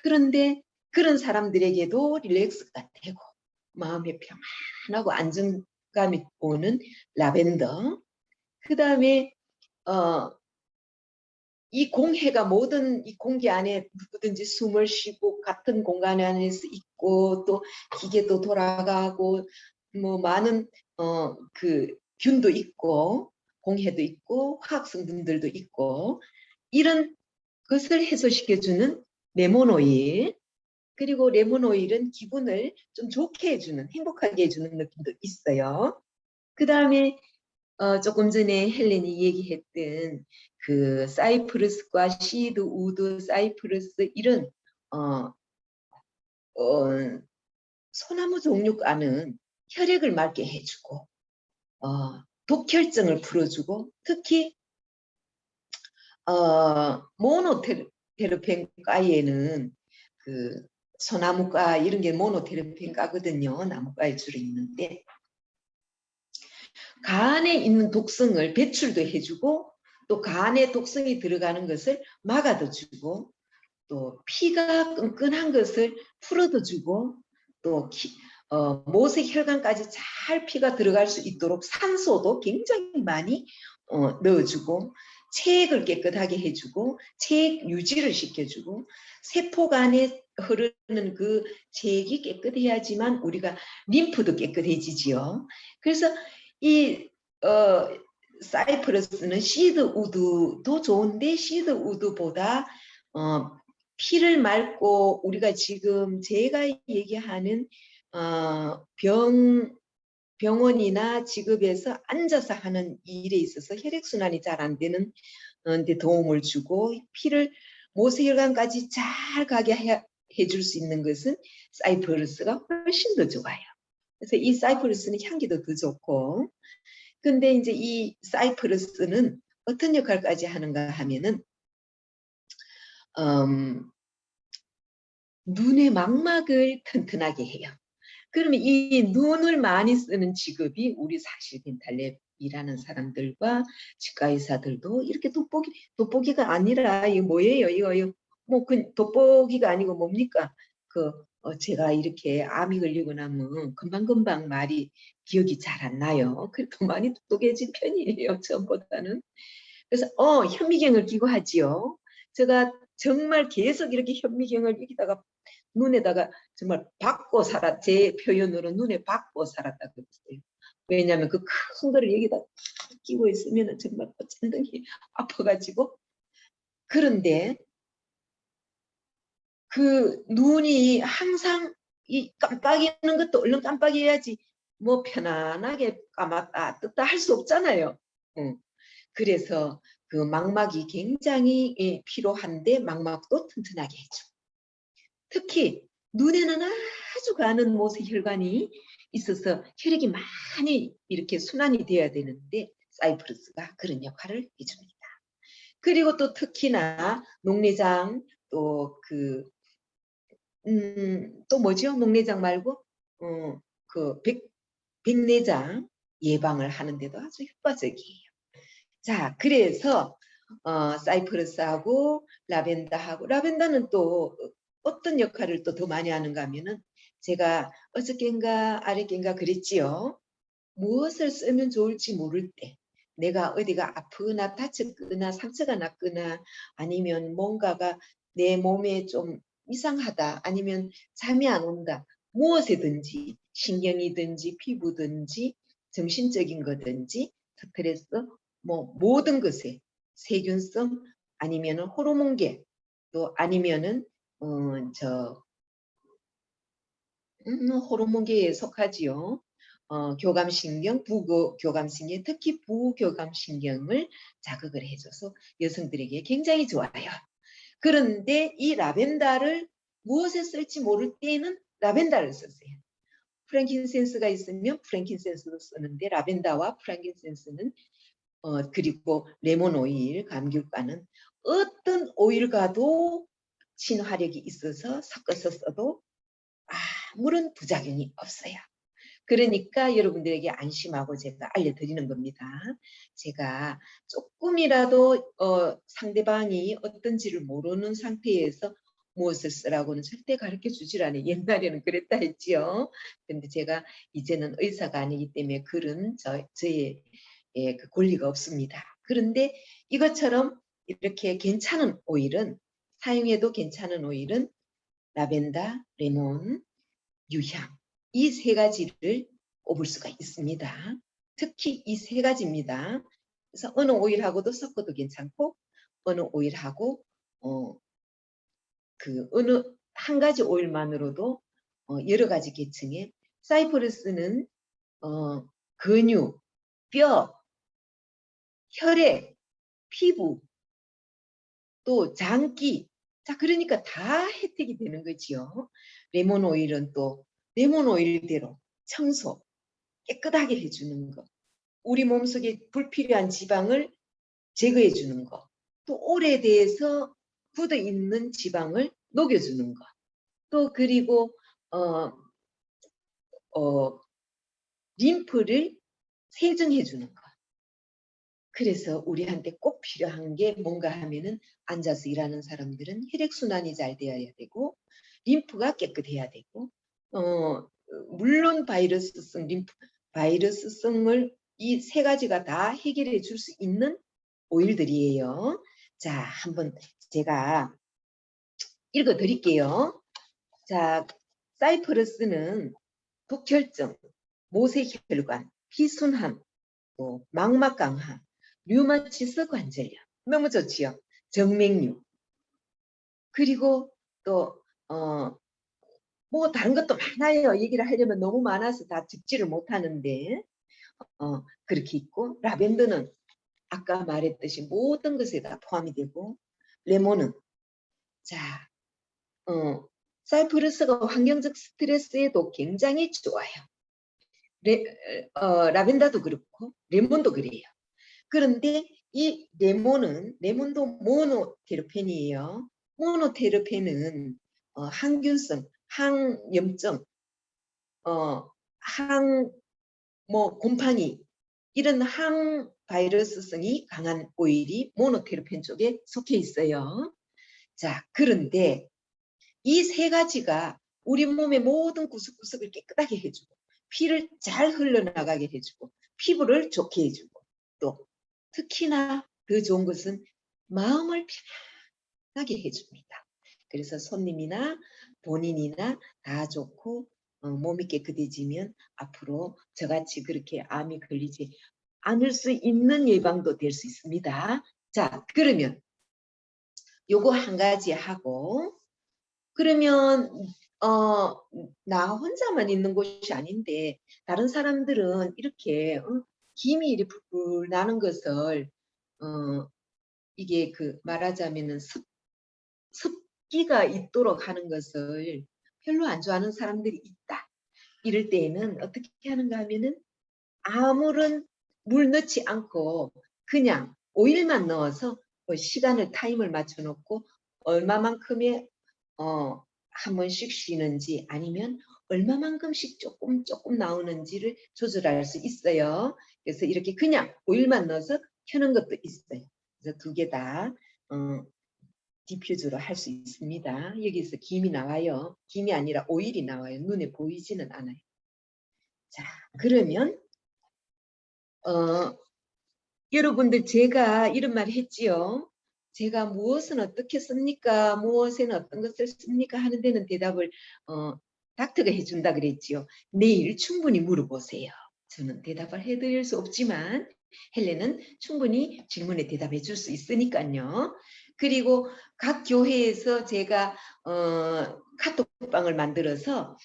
그런데 그런 사람들에게도 릴렉스가 되고 마음이 평안하고 안정감이 오는 라벤더. 그 다음에 이 공해가 모든 이 공기 안에 누구든지 숨을 쉬고 같은 공간 안에서 있고 또 기계도 돌아가고 뭐 많은 그 균도 있고 공해도 있고 화학 성분들도 있고, 이런 것을 해소시켜주는 레몬 오일, 그리고 레몬 오일은 기분을 좀 좋게 해주는, 행복하게 해주는 느낌도 있어요. 그 다음에 조금 전에 헬렌이 얘기했던 그 사이프러스과 시드, 우드, 사이프러스 이런 소나무 종류과는 혈액을 맑게 해주고 독혈증을 풀어주고, 특히 모노테르펜과에는 그 소나무과 이런 게 모노테르펜과거든요. 나무과에 주로 있는데 간에 있는 독성을 배출도 해주고 또 간에 독성이 들어가는 것을 막아도 주고, 또 피가 끈끈한 것을 풀어도 주고, 또 모세혈관까지 잘 피가 들어갈 수 있도록 산소도 굉장히 많이 넣어주고, 체액을 깨끗하게 해주고, 체액 유지를 시켜주고, 세포간에 흐르는 그 체액이 깨끗해야지만 우리가 림프도 깨끗해지지요. 그래서 이 사이프러스는 시드 우드도 좋은데, 시드 우드보다 피를 맑고, 우리가 지금 제가 얘기하는 병원이나 직업에서 앉아서 하는 일에 있어서 혈액순환이 잘 안 되는 데 도움을 주고, 피를 모세혈관까지 잘 가게 해줄 수 있는 것은 사이프러스가 훨씬 더 좋아요. 그래서 이 사이프러스는 향기도 더 좋고, 근데 이제 이 사이프러스는 어떤 역할까지 하는가 하면은 눈의 망막을 튼튼하게 해요. 그러면 이 눈을 많이 쓰는 직업이 우리 사실 덴탈랩 일하는 사람들과 치과 의사들도 이렇게 돋보기가 아니라 이거 뭐예요? 이거 뭐 그 돋보기가 아니고 뭡니까? 제가 이렇게 암이 걸리고 나면 금방금방 말이 기억이 잘 안 나요. 그래도 많이 똑똑해진 편이에요, 전보다는. 그래서 현미경을 끼고 하지요. 제가 정말 계속 이렇게 현미경을 여기다가 눈에다가 정말 박고 제 표현으로 눈에 박고 살았다고 했어요. 왜냐하면 그 큰 거를 여기다 끼고 있으면 정말 짠등이 아파가지고. 그런데 그 눈이 항상 이 깜빡이는 것도 얼른 깜빡여야지 뭐 편안하게 감았다 떴다 할 수 없잖아요. 그래서 그 망막이 굉장히 필요한데, 망막도 튼튼하게 해줘. 특히 눈에는 아주 가는 모세혈관이 있어서 혈액이 많이 이렇게 순환이 돼야 되는데, 사이프러스가 그런 역할을 해줍니다. 그리고 또 특히나 녹내장, 또 또 뭐죠? 녹내장 말고 백내장 예방을 하는데도 아주 효과적이에요. 자, 그래서 사이프러스하고 라벤더는 또 어떤 역할을 또 더 많이 하는가 하면은, 제가 어저께인가 아랫께인가 그랬지요. 무엇을 쓰면 좋을지 모를 때, 내가 어디가 아프거나 다쳤거나 상처가 났거나, 아니면 뭔가가 내 몸에 좀 이상하다, 아니면 잠이 안 온다, 무엇이든지, 신경이든지 피부든지 정신적인 거든지 스트레스, 뭐 모든 것에 세균성, 아니면은 호르몬계, 또 아니면은 호르몬계에 속하지요. 교감신경, 부교감신경, 특히 부교감신경을 자극을 해줘서 여성들에게 굉장히 좋아요. 그런데 이 라벤더를 무엇에 쓸지 모를 때에는 라벤더를 쓰세요. 프랭킨센스가 있으면 프랭킨센스도 쓰는데, 라벤더와 프랭킨센스는 그리고 레몬 오일, 감귤가는 어떤 오일과도 친화력이 있어서 섞어서 써도 아무런 부작용이 없어요. 그러니까 여러분들에게 안심하고 제가 알려드리는 겁니다. 제가 조금이라도 상대방이 어떤지를 모르는 상태에서 무엇을 쓰라고는 절대 가르쳐 주질 않아요. 옛날에는 그랬다 했지요. 근데 제가 이제는 의사가 아니기 때문에 그런 저의 그 권리가 없습니다. 그런데 이것처럼 이렇게 괜찮은 오일은, 사용해도 괜찮은 오일은 라벤더, 레몬, 유향, 이 세 가지를 꼽을 수가 있습니다. 특히 이 세 가지입니다. 그래서 어느 오일하고도 섞어도 괜찮고, 어느 오일하고 어느 한 가지 오일만으로도 여러 가지 계층의, 사이프러스는 근육, 뼈, 혈액, 피부, 또 장기, 자, 그러니까 다 혜택이 되는 거지요. 레몬 오일은 또 레몬 오일대로 청소, 깨끗하게 해주는 거, 우리 몸속에 불필요한 지방을 제거해 주는 거, 또 오래돼서 굳어 있는 지방을 녹여주는 거, 또 그리고 림프를 세정해 주는 거, 그래서 우리한테 꼭 필요한 게 뭔가 하면은 앉아서 일하는 사람들은 혈액순환이 잘 되어야 되고 림프가 깨끗해야 되고 물론 바이러스성을 이 세 가지가 다 해결해 줄 수 있는 오일들이에요. 자, 한번 제가 읽어 드릴게요. 자, 사이퍼러스는 독혈증, 모세혈관, 피순환, 또 망막 강화, 류마티스 관절염. 너무 좋지요. 정맥류. 그리고 또 뭐 다른 것도 많아요. 얘기를 하려면 너무 많아서 다 적지를 못하는데 그렇게 있고, 라벤더는 아까 말했듯이 모든 것에 다 포함이 되고, 레몬은 자 사이프러스가 환경적 스트레스에도 굉장히 좋아요. 라벤더도 그렇고 레몬도 그래요. 그런데 이 레몬도 모노테르펜이에요. 모노테르펜은 항균성, 항염증, 곰팡이 이런 항바이러스성이 강한 오일이 모노테르펜 쪽에 속해 있어요. 자, 그런데 이 세 가지가 우리 몸의 모든 구석구석을 깨끗하게 해주고 피를 잘 흘러나가게 해주고 피부를 좋게 해주고 또 특히나 더 좋은 것은 마음을 편안하게 해줍니다. 그래서 손님이나 본인이나 다 좋고 몸이 깨끗해지면 앞으로 저같이 그렇게 암이 걸리지 않을 수 있는 예방도 될 수 있습니다. 자, 그러면 요거 한 가지 하고 그러면 나 혼자만 있는 곳이 아닌데 다른 사람들은 이렇게 김이 이렇게 불 나는 것을 이게 말하자면은 습기가 있도록 하는 것을 별로 안 좋아하는 사람들이 있다. 이럴 때에는 어떻게 하는가 하면은 아무런 물 넣지 않고 그냥 오일만 넣어서 타임을 맞춰 놓고 얼마만큼의 한 번씩 쉬는지 아니면 얼마만큼씩 조금 나오는지를 조절할 수 있어요. 그래서 이렇게 그냥 오일만 넣어서 켜는 것도 있어요. 그래서 두 개 다 디퓨저로 할 수 있습니다. 여기서 김이 나와요. 김이 아니라 오일이 나와요. 눈에 보이지는 않아요. 자, 그러면 여러분들 제가 이런 말 했지요. 제가 무엇은 어떻게 씁니까? 무엇에는 어떤 것을 씁니까? 하는 데는 대답을 닥터가 해준다 그랬지요. 내일 충분히 물어보세요. 저는 대답을 해드릴 수 없지만 헬렌은 충분히 질문에 대답해 줄 수 있으니까요. 그리고 각 교회에서 제가 카톡방을 만들어서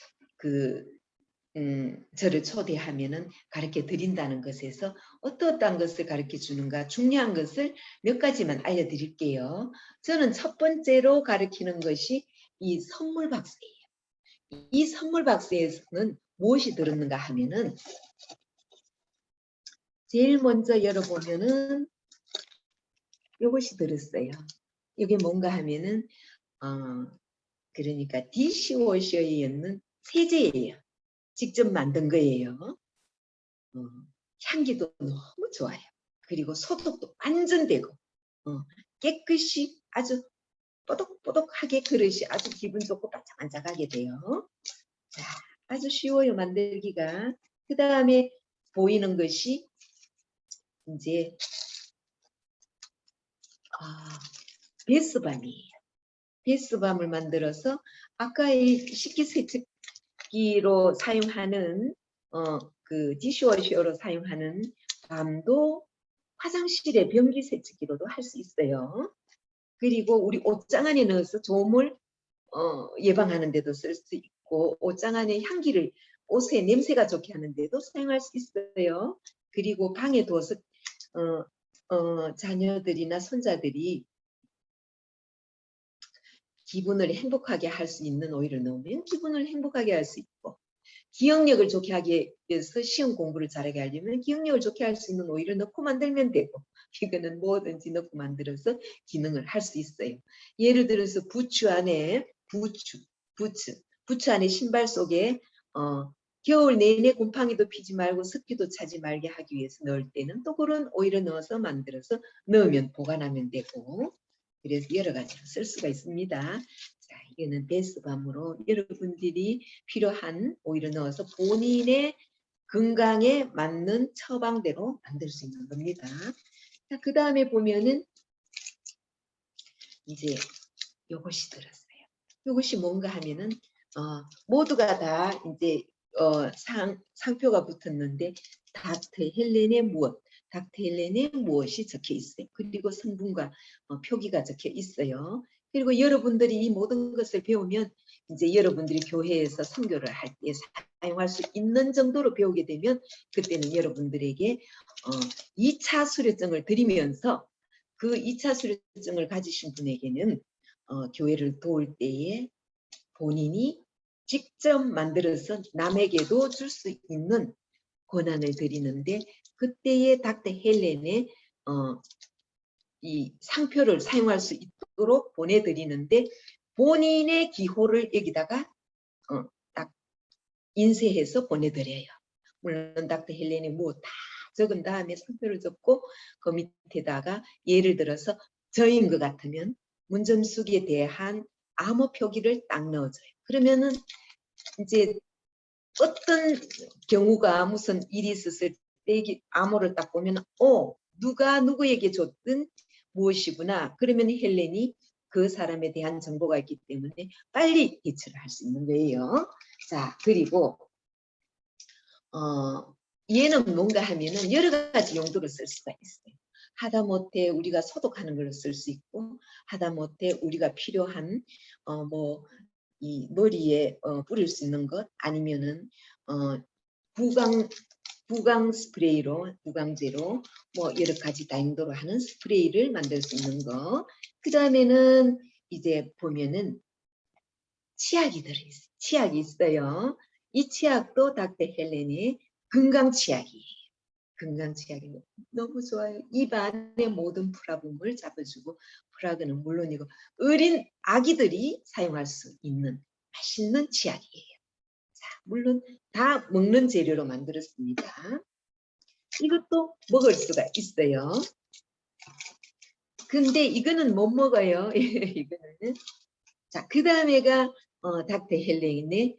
저를 초대하면은 가르쳐 드린다는 것에서 어떠한 것을 가르쳐 주는가 중요한 것을 몇 가지만 알려드릴게요. 저는 첫 번째로 가르치는 것이 이 선물 박스예요. 이 선물 박스에서는 무엇이 들었는가 하면은 제일 먼저 열어보면은 이것이 들었어요. 이게 뭔가 하면은 그러니까 디시워셔에 있는 세제예요. 직접 만든 거예요. 향기도 너무 좋아요. 그리고 소독도 완전 되고 깨끗이 아주 뽀독뽀독하게 그릇이 아주 기분 좋고 반짝반짝하게 돼요. 자, 아주 쉬워요 만들기가. 그 다음에 보이는 것이 이제 베스밤이에요. 베스밤을 만들어서 아까 이 식기세척기로 사용하는 디시워셔로 사용하는 밤도 화장실에 변기 세척기로도 할 수 있어요. 그리고 우리 옷장 안에 넣어서 조물 예방하는 데도 쓸 수 있고 옷장 안에 향기를 옷에 냄새가 좋게 하는 데도 사용할 수 있어요. 그리고 방에 둬서 자녀들이나 손자들이 기분을 행복하게 할 수 있는 오일을 넣으면 기분을 행복하게 할 수 있고 기억력을 좋게 하기 위해서 시험 공부를 잘하게 하려면 기억력을 좋게 할 수 있는 오일을 넣고 만들면 되고 이거는 뭐든지 넣고 만들어서 기능을 할 수 있어요. 예를 들어서 부츠 안에 신발 속에 겨울 내내 곰팡이도 피지 말고 습기도 차지 말게 하기 위해서 넣을 때는 또 그런 오일을 넣어서 만들어서 넣으면 보관하면 되고, 그래서 여러 가지로 쓸 수가 있습니다. 자, 이거는 베스밤으로 여러분들이 필요한 오일을 넣어서 본인의 건강에 맞는 처방대로 만들 수 있는 겁니다. 자, 그 다음에 보면은 이제 요것이 들었어요. 요것이 뭔가 하면은 모두가 다 이제 상표가 붙었는데 닥터 헬렌의 무엇, 닥터 헬렌의 무엇이 적혀 있어요. 그리고 성분과 표기가 적혀 있어요. 그리고 여러분들이 이 모든 것을 배우면 이제 여러분들이 교회에서 선교를 할 때 사용할 수 있는 정도로 배우게 되면 그때는 여러분들에게 2차 수료증을 드리면서 그 2차 수료증을 가지신 분에게는 교회를 도울 때에 본인이 직접 만들어서 남에게도 줄 수 있는 권한을 드리는데, 그때의 닥터 헬렌의 이 상표를 사용할 수 있도록 보내드리는데, 본인의 기호를 여기다가 딱 인쇄해서 보내드려요. 물론 닥터 헬렌이 뭐 다 적은 다음에 상표를 적고 그 밑에다가 예를 들어서 저인 것 같으면 문점숙에 대한 암호 표기를 딱 넣어줘요. 그러면은 이제 어떤 경우가 무슨 일이 있었을 때 암호를 딱 보면 누가 누구에게 줬든 무엇이구나. 그러면 헬렌이 그 사람에 대한 정보가 있기 때문에 빨리 대처를 할 수 있는 거예요. 자, 그리고 얘는 뭔가 하면은 여러 가지 용도로 쓸 수가 있어요. 하다못해 우리가 소독하는 걸로 쓸 수 있고, 하다못해 우리가 필요한 뭐 이 머리에 뿌릴 수 있는 것, 아니면은 부강 스프레이로, 부강제로 뭐 여러 가지 다용도로 하는 스프레이를 만들 수 있는 거. 그 다음에는 이제 보면은 치약이 들어있어요. 치약이 있어요. 이 치약도 닥터 헬렌의 건강 치약이에요. 건강 치약이 너무 좋아요. 입 안에 모든 프라붐을 잡아주고, 프라그는 물론이고 어린 아기들이 사용할 수 있는 맛있는 치약이에요. 자, 물론 다 먹는 재료로 만들었습니다. 이것도 먹을 수가 있어요. 근데 이거는 못 먹어요. 이거는. 자, 그 다음에가 닥터 헬렌의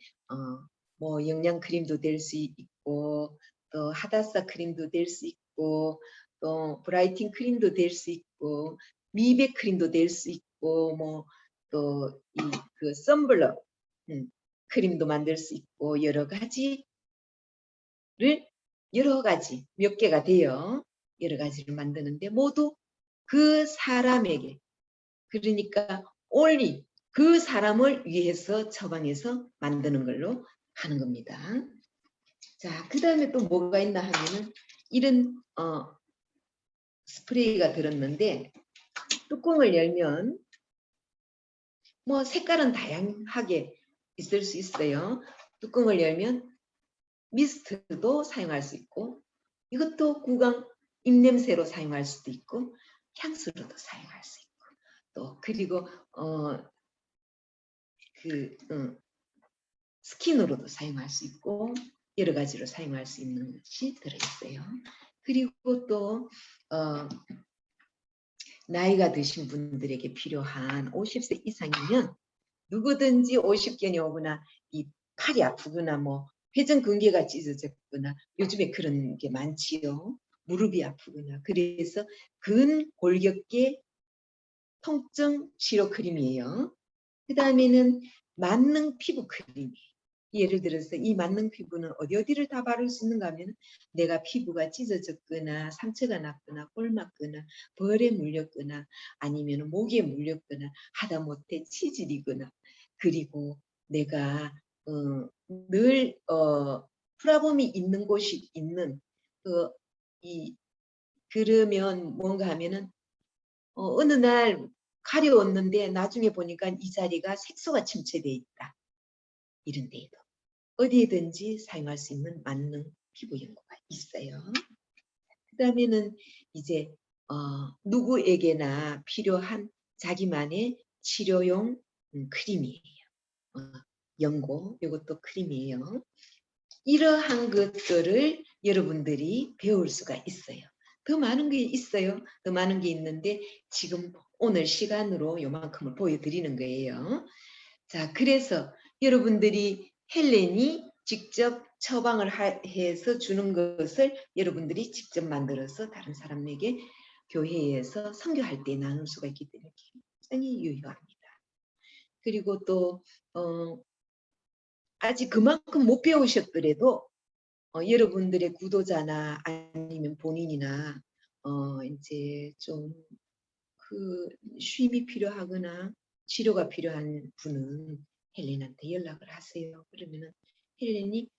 뭐 영양 크림도 될 수 있고, 또 하다사 크림도 될 수 있고, 또 브라이팅 크림도 될 수 있고, 미백 크림도 될 수 있고, 뭐 또 이 그 선블럭 크림도 만들 수 있고, 여러 가지 몇 개가 돼요. 여러 가지를 만드는데 모두 그 사람에게, 그러니까 only 그 사람을 위해서 처방해서 만드는 걸로 하는 겁니다. 자, 그 다음에 또 뭐가 있나 하면은 이런 스프레이가 들었는데, 뚜껑을 열면 뭐 색깔은 다양하게 있을 수 있어요. 뚜껑을 열면 미스트도 사용할 수 있고, 이것도 구강 입냄새로 사용할 수도 있고, 향수로도 사용할 수 있고, 또 그리고 스킨으로도 사용할 수 있고, 여러 가지로 사용할 수 있는 것이 들어있어요. 그리고 또 나이가 드신 분들에게 필요한 50세 이상이면 누구든지 50견이 오거나 이 팔이 아프거나 뭐 회전근개가 찢어졌거나, 요즘에 그런 게 많지요. 무릎이 아프거나, 그래서 근골격계 통증 치료 크림이에요. 그 다음에는 만능 피부 크림이에요. 예를 들어서 이 만능 피부는 어디를 다 바를 수 있는가 하면, 내가 피부가 찢어졌거나 상처가 났거나 꼴맞거나 벌에 물렸거나 아니면 모기에 물렸거나 하다못해 치질이거나, 그리고 내가 늘 프라봄이 있는 곳이 있는 그러면 뭔가 하면은 어느 날 가려웠는데 나중에 보니까 이 자리가 색소가 침체되어 있다. 이런 데에도 어디에든지 사용할 수 있는 만능 피부 연고가 있어요. 그 다음에는 이제 누구에게나 필요한 자기만의 치료용 크림이에요. 연고, 이것도 크림이에요. 이러한 것들을 여러분들이 배울 수가 있어요. 더 많은 게 있어요. 더 많은 게 있는데 지금 오늘 시간으로 요만큼을 보여드리는 거예요. 자, 그래서 여러분들이 헬렌이 직접 처방을 해서 주는 것을 여러분들이 직접 만들어서 다른 사람에게 교회에서 선교할 때 나눌 수가 있기 때문에 굉장히 유효합니다. 그리고 또 아직 그만큼 못 배우셨더라도 여러분들의 구도자나 아니면 본인이나 이제 좀 그 쉼이 필요하거나 치료가 필요한 분은 헬렌한테 연락을 하세요. 그러면은 헬렌이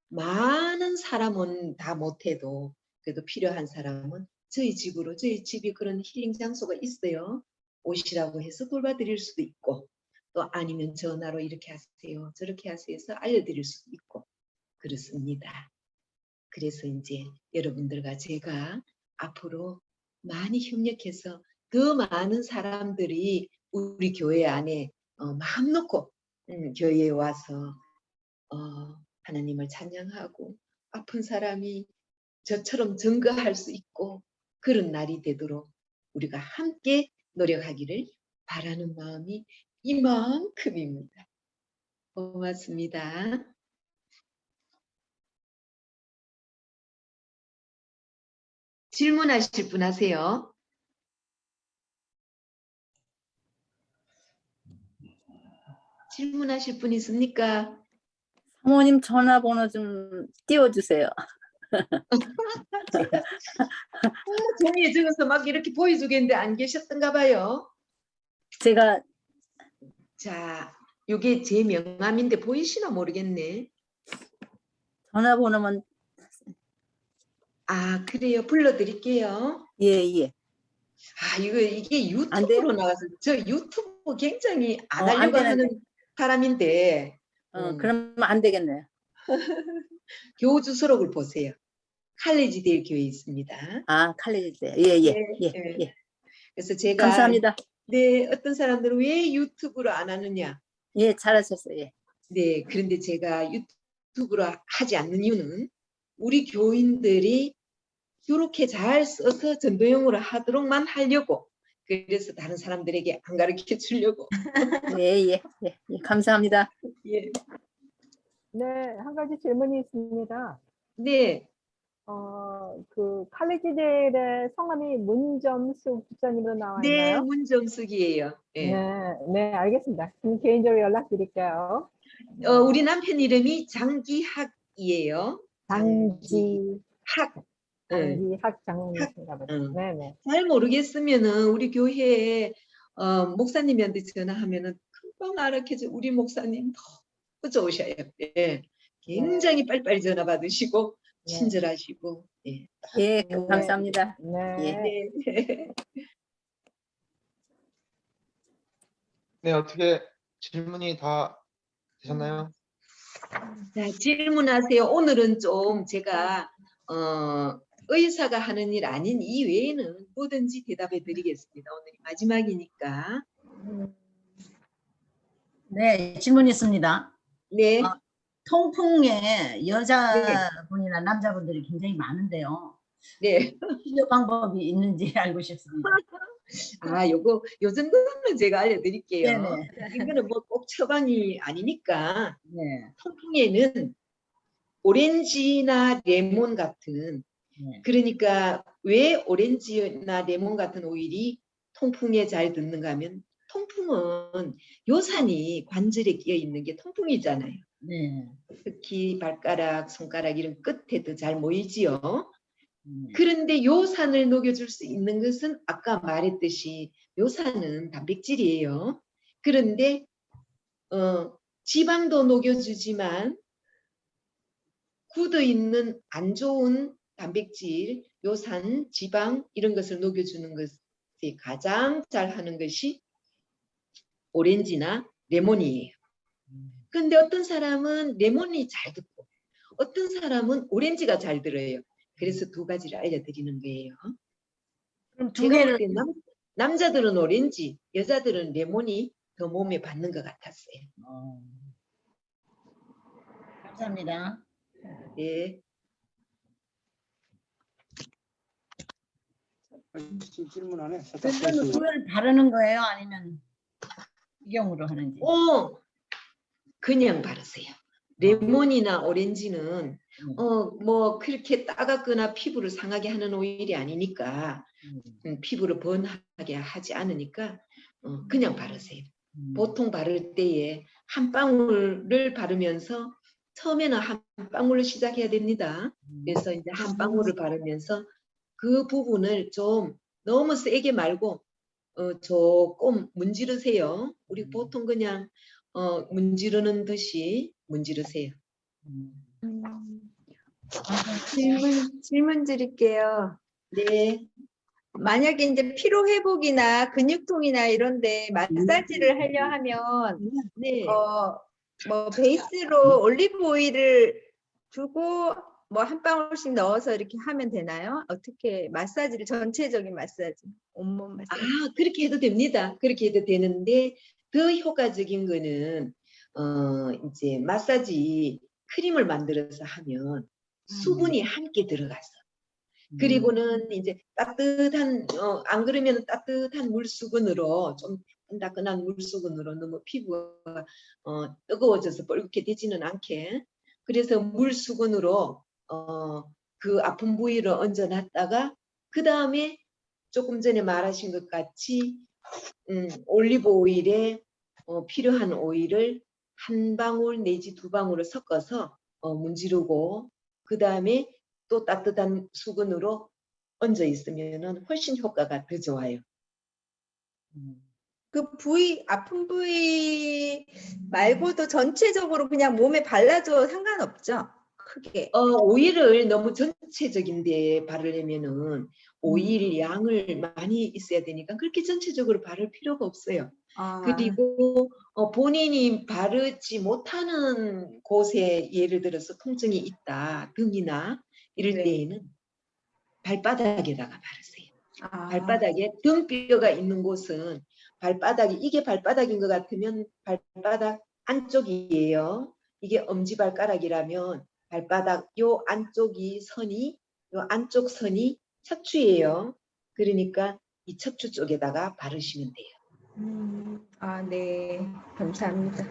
많은 사람은 다 못해도 그래도 필요한 사람은 저희 집으로, 저희 집이 그런 힐링 장소가 있어요. 오시라고 해서 돌봐드릴 수도 있고, 또 아니면 전화로 이렇게 하세요, 저렇게 하세요 해서 알려드릴 수도 있고 그렇습니다. 그래서 이제 여러분들과 제가 앞으로 많이 협력해서 더 많은 사람들이 우리 교회 안에 마음 놓고 교회에 와서 하나님을 찬양하고 아픈 사람이 저처럼 증거할 수 있고 그런 날이 되도록 우리가 함께 노력하기를 바라는 마음이 이만큼입니다. 고맙습니다. 질문하실 분 하세요? 질문하실 분 있습니까? 사모님 전화번호 좀 띄워주세요. 제가 종이에 적어서 막 이렇게 보여주겠는데 안 계셨던가 봐요. 제가 자, 이게 제 명함인데 보이시나 모르겠네. 전화번호만 아, 그래요. 불러드릴게요. 예. 아, 이게 안 돼요? 유튜브로 나가서 저 유튜브 굉장히 안 안 하려고 되는데. 하는 사람인데 그러면 안 되겠네요. 교우 주소록을 보세요. 칼리지데일 교회에 있습니다. 아, 칼리지 때. 예. 그래서 제가 감사합니다. 네, 어떤 사람들은 왜 유튜브로 안 하느냐. 예, 잘하셨어요. 예. 네, 그런데 제가 유튜브로 하지 않는 이유는 우리 교인들이 이렇게 잘 써서 전도용으로 하도록만 하려고, 그래서 다른 사람들에게 안 가르쳐 주려고. 예. 감사합니다. 예. 네, 한 가지 질문이 있습니다. 네, 그 칼리지델의 성함이 문점수 부자님으로 나와 네, 있나요? 문정숙이에요. 예. 네, 알겠습니다. 그럼 개인적으로 연락드릴게요. 우리 남편 이름이 장기학이에요. 장기학 예. 장로님이신가 보죠. 응. 네네. 잘 모르겠으면은 우리 교회에 목사님한테 전화하면은 금방 알아켜줘. 우리 목사님 너무 좋으셔요. 예. 굉장히 빨리빨리 전화 받으시고 네. 친절하시고. 예. 예, 감사합니다. 네. 네. 네, 어떻게 질문이 다 되셨나요? 자, 질문하세요. 오늘은 좀 제가 의사가 하는 일 아닌 이 외에는 뭐든지 대답해 드리겠습니다. 오늘이 마지막이니까. 네, 질문 있습니다. 네. 통풍에 여자분이나 남자분들이 굉장히 많은데요. 네. 치료 방법이 있는지 알고 싶습니다. 아, 요 정도는 제가 알려드릴게요. 네네. 이거는 뭐 꼭 처방이 아니니까. 네. 통풍에는 오렌지나 레몬 같은, 네. 그러니까 왜 오렌지나 레몬 같은 오일이 통풍에 잘 듣는가 하면, 통풍은 요산이 관절에 끼어 있는 게 통풍이잖아요. 네. 특히 발가락, 손가락 이런 끝에도 잘 모이지요. 네. 그런데 요산을 녹여줄 수 있는 것은 아까 말했듯이 요산은 단백질이에요. 그런데 지방도 녹여주지만 굳어있는 안 좋은 단백질, 요산, 지방 이런 것을 녹여주는 것이 가장 잘하는 것이 오렌지나 레몬이에요. 그런데 어떤 사람은 레몬이 잘 듣고 어떤 사람은 오렌지가 잘 들어요. 그래서 두 가지를 알려드리는 거예요. 그럼 두 제가 볼 개를 때 남자들은 오렌지, 여자들은 레몬이 더 몸에 받는 것 같았어요. 감사합니다. 예. 질문 안 해. 그러면 그걸 바르는 거예요? 아니면 식용으로 하는지? 그냥 바르세요. 레몬이나 오렌지는 뭐 그렇게 따갑거나 피부를 상하게 하는 오일이 아니니까 피부를 번하게 하지 않으니까 그냥 바르세요. 보통 바를 때에 한 방울을 바르면서 처음에는 한 방울로 시작해야 됩니다. 그래서 이제 한 방울을 바르면서 그 부분을 좀 너무 세게 말고 조금 문지르세요. 우리 보통 그냥 문지르는 듯이 문지르세요. 질문 드릴게요. 네. 만약에 이제 피로 회복이나 근육통이나 이런데 마사지를 하려 하면 네. 뭐 베이스로 올리브 오일을 두고 뭐 한 방울씩 넣어서 이렇게 하면 되나요? 어떻게 마사지를 전체적인 마사지, 온몸 마사지. 그렇게 해도 됩니다. 그렇게 해도 되는데 더 효과적인 거는 이제 마사지 크림을 만들어서 하면 수분이 함께 들어가서 그리고는 이제 따뜻한 안 그러면 따뜻한 물수건으로 좀 따끈한 물수건으로 너무 피부가 뜨거워져서 뻘겋게 되지는 않게 그래서 물수건으로 그 아픈 부위를 얹어놨다가 그 다음에 조금 전에 말하신 것 같이 올리브 오일에 필요한 오일을 한 방울 내지 두 방울을 섞어서 문지르고 그 다음에 또 따뜻한 수건으로 얹어 있으면 훨씬 효과가 더 좋아요. 그 부위, 아픈 부위 말고도 전체적으로 그냥 몸에 발라도 상관없죠? 크게. 오일을 너무 전체적인데 바르려면은 오일 양을 많이 있어야 되니까 그렇게 전체적으로 바를 필요가 없어요. 그리고 본인이 바르지 못하는 곳에 예를 들어서 통증이 있다, 등이나 이럴 네. 때에는 발바닥에다가 바르세요. 아. 발바닥에 등뼈가 있는 곳은 발바닥이 이게 발바닥인 것 같으면 발바닥 안쪽이에요. 이게 엄지발가락이라면 발바닥 요 안쪽이 선이 요 안쪽 선이 척추예요. 그러니까 이 척추 쪽에다가 바르시면 돼요. 네. 감사합니다.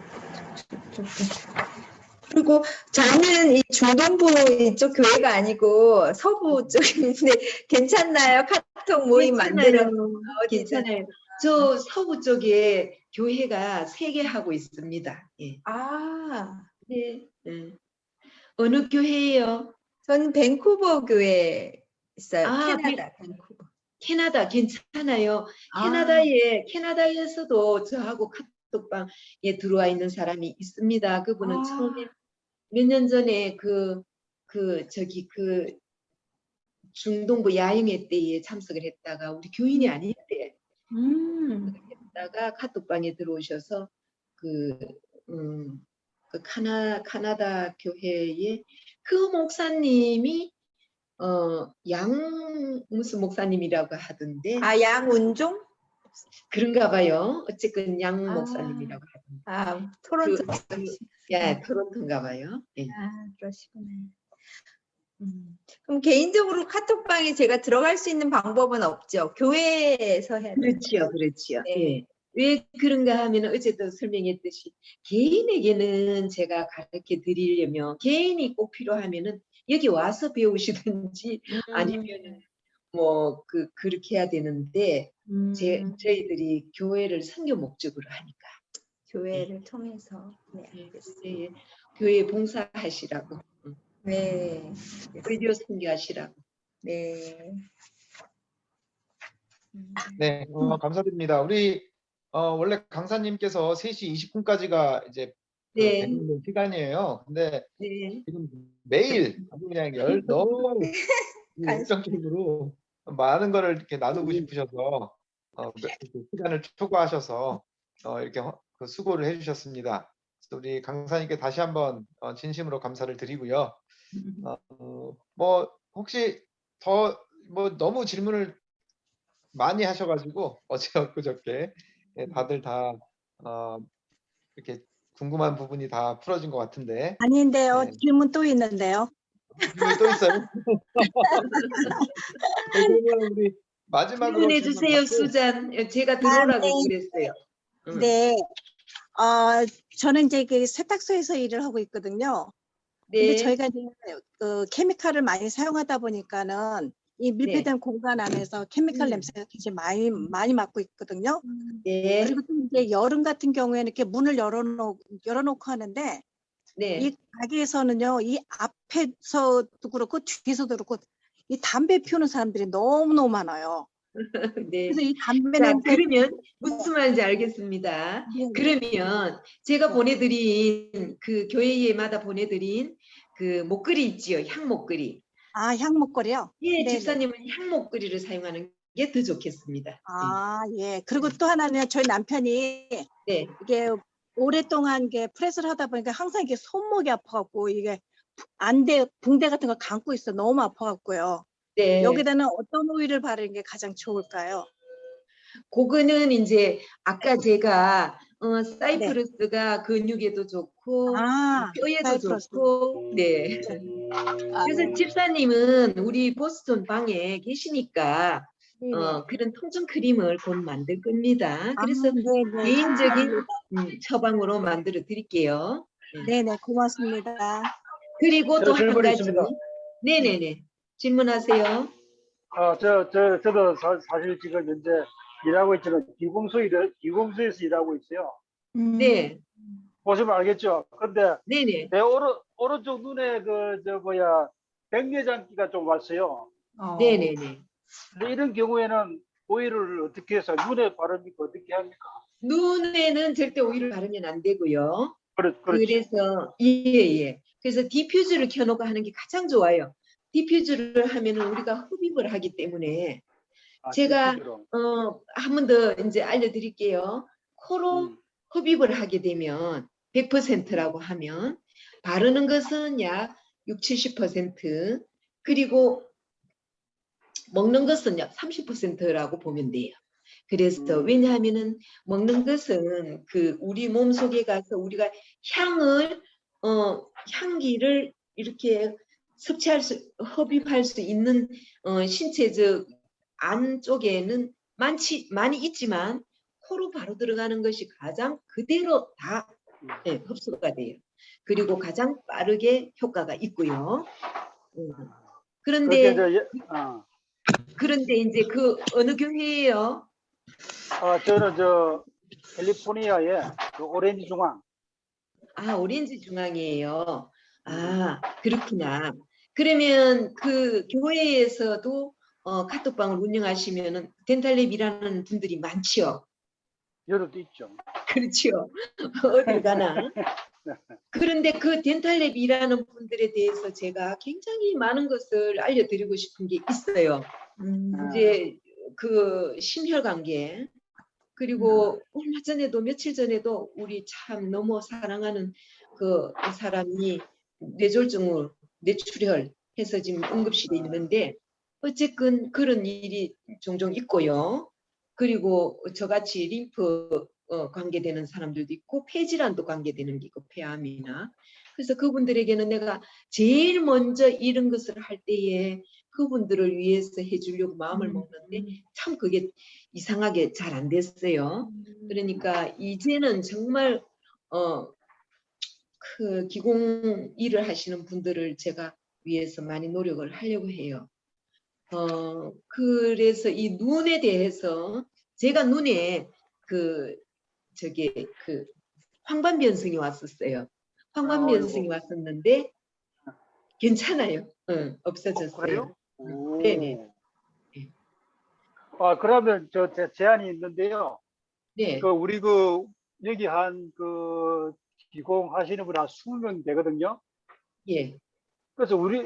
그리고 저는 이 중동부 이쪽 교회가 아니고 서부 쪽인데 괜찮나요? 카톡 모임 만들어. 괜찮아요. 저 서부 쪽에 교회가 3개 하고 있습니다. 예. 네. 어느 교회예요? 저는 밴쿠버 교회 있어요. 아, 캐나다 밴쿠버. 캐나다 괜찮아요. 캐나다에서도 저하고 카톡방에 들어와 있는 사람이 있습니다. 그분은 처음에 몇 년 전에 그 중동부 야영회 때에 참석을 했다가 우리 교인이 아닌데 했다가 카톡방에 들어오셔서 그 카나다 교회의 그 목사님이 무슨 목사님이라고 하던데 양운종? 그런가 봐요. 어쨌든 양 목사님이라고 하던데. 토론토. 토론토인가 봐요. 네. 그러시구나. 그럼 개인적으로 카톡방에 제가 들어갈 수 있는 방법은 없죠? 교회에서 해야 돼요? 그렇지요. 네. 예. 왜 그런가 하면 어제도 설명했듯이 개인에게는 제가 가르쳐 드리려면 개인이 꼭 필요하면은 여기 와서 배우시든지 아니면은 뭐 그렇게 해야 되는데 저희들이 교회를 선교 목적으로 하니까 교회를 통해서. 네, 알겠습니다. 예, 교회 봉사하시라고. 네. 의료 선교하시라고. 네. 네, 감사드립니다. 우리 원래 강사님께서 3시 20분까지가 이제 네. 배정된 시간이에요. 근데 네. 지금 매일 아주 그냥 너무 열정적으로 많은 거를 이렇게 나누고 싶으셔서 시간을 초과하셔서 이렇게 그 수고를 해주셨습니다. 그래서 우리 강사님께 다시 한번 진심으로 감사를 드리고요. 뭐 혹시 더 뭐 너무 질문을 많이 하셔가지고 어제 엊그저께 다들 다 이렇게 궁금한 부분이 다 풀어진 것 같은데. 아닌데요. 네. 질문 또 있는데요. 질문 또 있어요? 그러면 우리 마지막으로 질문해 질문 주세요, 받고 수잔. 제가 들어오라고 네. 그랬어요. 네. 저는 이제 그 세탁소에서 일을 하고 있거든요. 근데 네. 저희가 이제 그 케미칼을 많이 사용하다 보니까는 이 밀폐된 공간 안에서 케미칼 냄새가 굉장히 많이 맡고 있거든요. 네. 그리고 또 이제 여름 같은 경우에는 이렇게 문을 열어놓고 하는데 네. 이 가게에서는요, 이 앞에서도 그렇고 뒤에서도 그렇고 이 담배 피우는 사람들이 너무너무 많아요. 네. 그래서 이 담배 자, 냄새 그러면 무슨 말인지 알겠습니다. 네. 그러면 제가 보내드린 그 교회마다 보내드린 그 목걸이 있지요, 향 목걸이. 향 목걸이요? 예, 네네. 집사님은 향 목걸이를 사용하는 게 더 좋겠습니다. 예. 그리고 또 하나는 저희 남편이 네. 이게 오랫동안 이게 프레스를 하다 보니까 항상 이게 손목이 아파갖고 이게 붕대 같은 거 감고 있어. 너무 아파갖고요. 네. 여기다는 어떤 오일을 바르는 게 가장 좋을까요? 그거는 이제 아까 제가 사이프러스가 근육에도 좋고 뼈에도 사이프러스. 좋고 네. 그래서 집사님은 우리 보스턴 방에 계시니까 그런 통증 크림을 곧 만들 겁니다. 그래서 네네. 개인적인 처방으로 만들어 드릴게요. 네네, 고맙습니다. 그리고 또 한 질문이 가지. 있습니다. 네네네. 질문하세요. 저도 사실 지금 현재 일하고 있지만 기공소에서 일하고 있어요. 네. 보시면 알겠죠. 근데 네네. 내 오른쪽 눈에 백내장기가 좀 왔어요. 네네네. 근데 이런 경우에는 오일을 어떻게 해서 눈에 바릅니까? 어떻게 합니까? 눈에는 절대 오일을 바르면 안 되고요. 그렇지. 그래서 예. 그래서 디퓨저를 켜놓고 하는 게 가장 좋아요. 디퓨저를 하면은 우리가 흡입을 하기 때문에 제가 한 번 더 이제 알려드릴게요. 코로 흡입을 하게 되면 100%라고 하면 바르는 것은 약 60-70% 그리고 먹는 것은 약 30%라고 보면 돼요. 그래서 왜냐하면은 먹는 것은 그 우리 몸 속에 가서 우리가 향기를 이렇게 흡입할 수 있는 신체적 안쪽에는 많이 있지만 코로 바로 들어가는 것이 가장 그대로 다 흡수가 돼요. 그리고 가장 빠르게 효과가 있고요. 그런데 이제 그 어느 교회예요? 저는 캘리포니아의 오렌지 중앙. 오렌지 중앙이에요. 그렇구나. 그러면 그 교회에서도 카톡방을 운영하시면은 덴탈랩 일하는 분들이 많지요. 여기도 있죠. 그렇죠. 어딜 가나. 그런데 그 덴탈랩 일하는 분들에 대해서 제가 굉장히 많은 것을 알려드리고 싶은 게 있어요. 이제 그 심혈관계 그리고 얼마 전에도 며칠 전에도 우리 참 너무 사랑하는 그 사람이 뇌졸중으로 뇌출혈 해서 지금 응급실에 있는데 어쨌든 그런 일이 종종 있고요. 그리고 저같이 림프 관계되는 사람들도 있고 폐질환도 관계되는 게 있고 폐암이나 그래서 그분들에게는 내가 제일 먼저 이런 것을 할 때에 그분들을 위해서 해주려고 마음을 먹는데 참 그게 이상하게 잘 안 됐어요. 그러니까 이제는 정말 그 기공 일을 하시는 분들을 제가 위해서 많이 노력을 하려고 해요. 그래서 이 눈에 대해서 제가 눈에 그 황반변성이 왔었어요. 황반변성이 왔었는데 괜찮아요. 없어졌어요. 그래요? 네네. 그러면 제안이 있는데요. 네. 우리 여기 기공 하시는 분 한 20명 되거든요. 예. 그래서 우리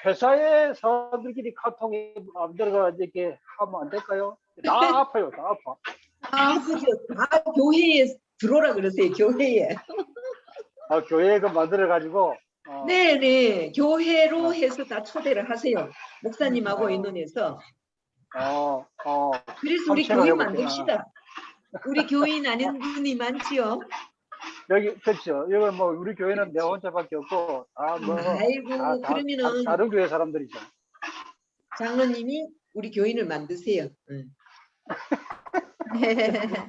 회사의 사람들끼리 카톡에 안 들어가 이렇게 하면 안 될까요? 다 아파요, 다 아파. 그죠. 다 교회에 들어오라 그러세요, 교회에. 교회에 만들어가지고. 네네. 교회로 해서 다 초대를 하세요. 목사님하고 의논해서. 그래서 우리 교회 만듭시다. 우리 교인 아닌 분이 많지요. 여기 그렇죠. 여기 뭐 우리 교회는 내가 혼자밖에 없고 아이고 그러면은 다른 교회 사람들이죠. 장로님이 우리 교인을 만드세요. 응.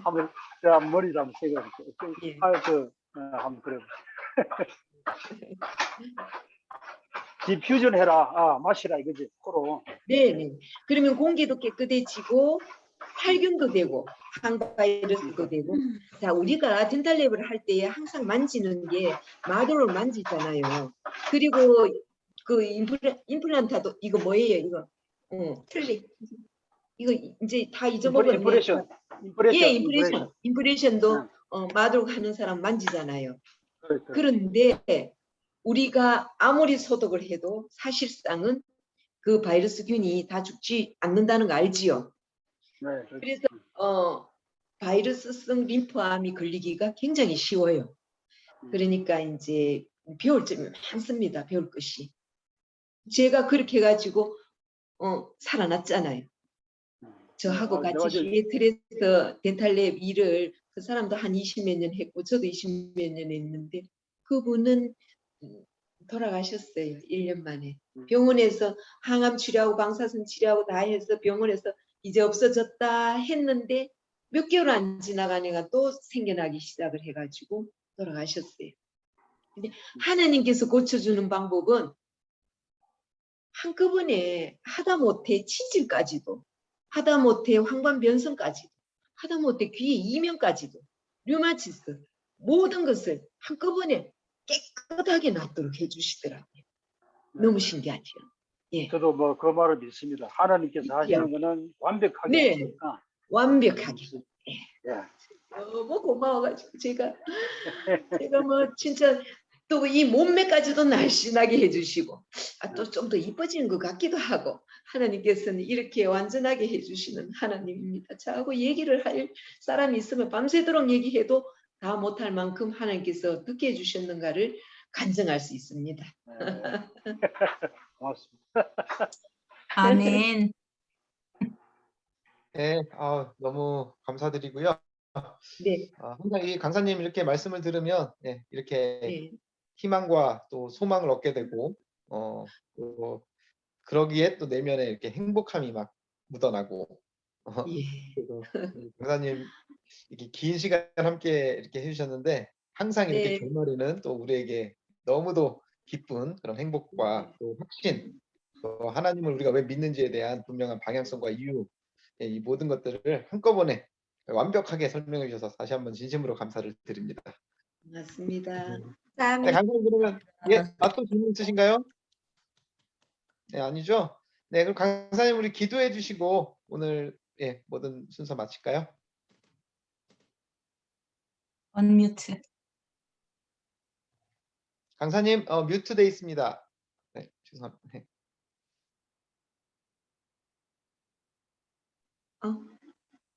한번 제가 머리를 한번 세고 예. 한번 그래. 디퓨전 해라. 마시라 이거지. 코로. 네네. 그러면 공기도 깨끗해지고 살균도 되고 항바이러스도 되고. 자, 우리가 덴탈랩을 할 때 항상 만지는 게 마도를 만지잖아요. 그리고 그 임플란트도 이거 뭐예요? 이거 틀리. 이거 이제 다 잊어먹었네. 임프레션. 예, 임프레션도 응. 마도록 하는 사람 만지잖아요. 그렇죠. 그런데 우리가 아무리 소독을 해도 사실상은 그 바이러스균이 다 죽지 않는다는 거 알지요? 네, 그렇죠. 그래서 바이러스성 림프암이 걸리기가 굉장히 쉬워요. 그러니까 이제 배울 점이 많습니다. 배울 것이. 제가 그렇게 해가지고 살아났잖아요. 저하고 같이 시애틀에서 덴탈랩 일을 그 사람도 한 20몇 년 했고 저도 20몇 년 했는데 그분은 돌아가셨어요. 1년 만에. 병원에서 항암 치료하고 방사선 치료하고 다 해서 병원에서 이제 없어졌다 했는데 몇 개월 안 지나가니까 또 생겨나기 시작을 해가지고 돌아가셨어요. 근데 하나님께서 고쳐주는 방법은 한꺼번에 하다못해 치질까지도 하다못해 황반변성까지도 하다못해 귀의 이명까지도 류마티스 모든 것을 한꺼번에 깨끗하게 낫도록 해주시더라고요. 너무 신기하죠. 예. 저도 뭐 그 말을 믿습니다. 하나님께서 하시는 거는 완벽하게 네. 하시니까. 완벽하게. 예. 너무 고마워가지고 제가 뭐 진짜 또 이 몸매까지도 날씬하게 해주시고 또 좀 더 이뻐지는 것 같기도 하고 하나님께서는 이렇게 완전하게 해주시는 하나님입니다. 저하고 얘기를 할 사람이 있으면 밤새도록 얘기해도 다 못할 만큼 하나님께서 듣게 해주셨는가를 간증할 수 있습니다. 네. 고맙습니다. 아멘. 네, 너무 감사드리고요. 네. 항상 이 강사님 이렇게 말씀을 들으면 이렇게 네. 희망과 또 소망을 얻게 되고 또 그러기에 또 내면에 이렇게 행복함이 막 묻어나고 예. 그래서 강사님 이렇게 긴 시간 함께 이렇게 해주셨는데 항상 이렇게 네. 결말에는 또 우리에게 너무도 기쁜 그런 행복과 또 확신, 또 하나님을 우리가 왜 믿는지에 대한 분명한 방향성과 이유, 이 모든 것들을 한꺼번에 완벽하게 설명해 주셔서 다시 한번 진심으로 감사를 드립니다. 맞습니다. 네, 강사님 그러면 또 질문 있으신가요? 네, 아니죠? 네, 그럼 강사님 우리 기도해 주시고 오늘 모든 순서 마칠까요? 언뮤트. 강사님 뮤트돼 있습니다. 네, 죄송합니다. 네.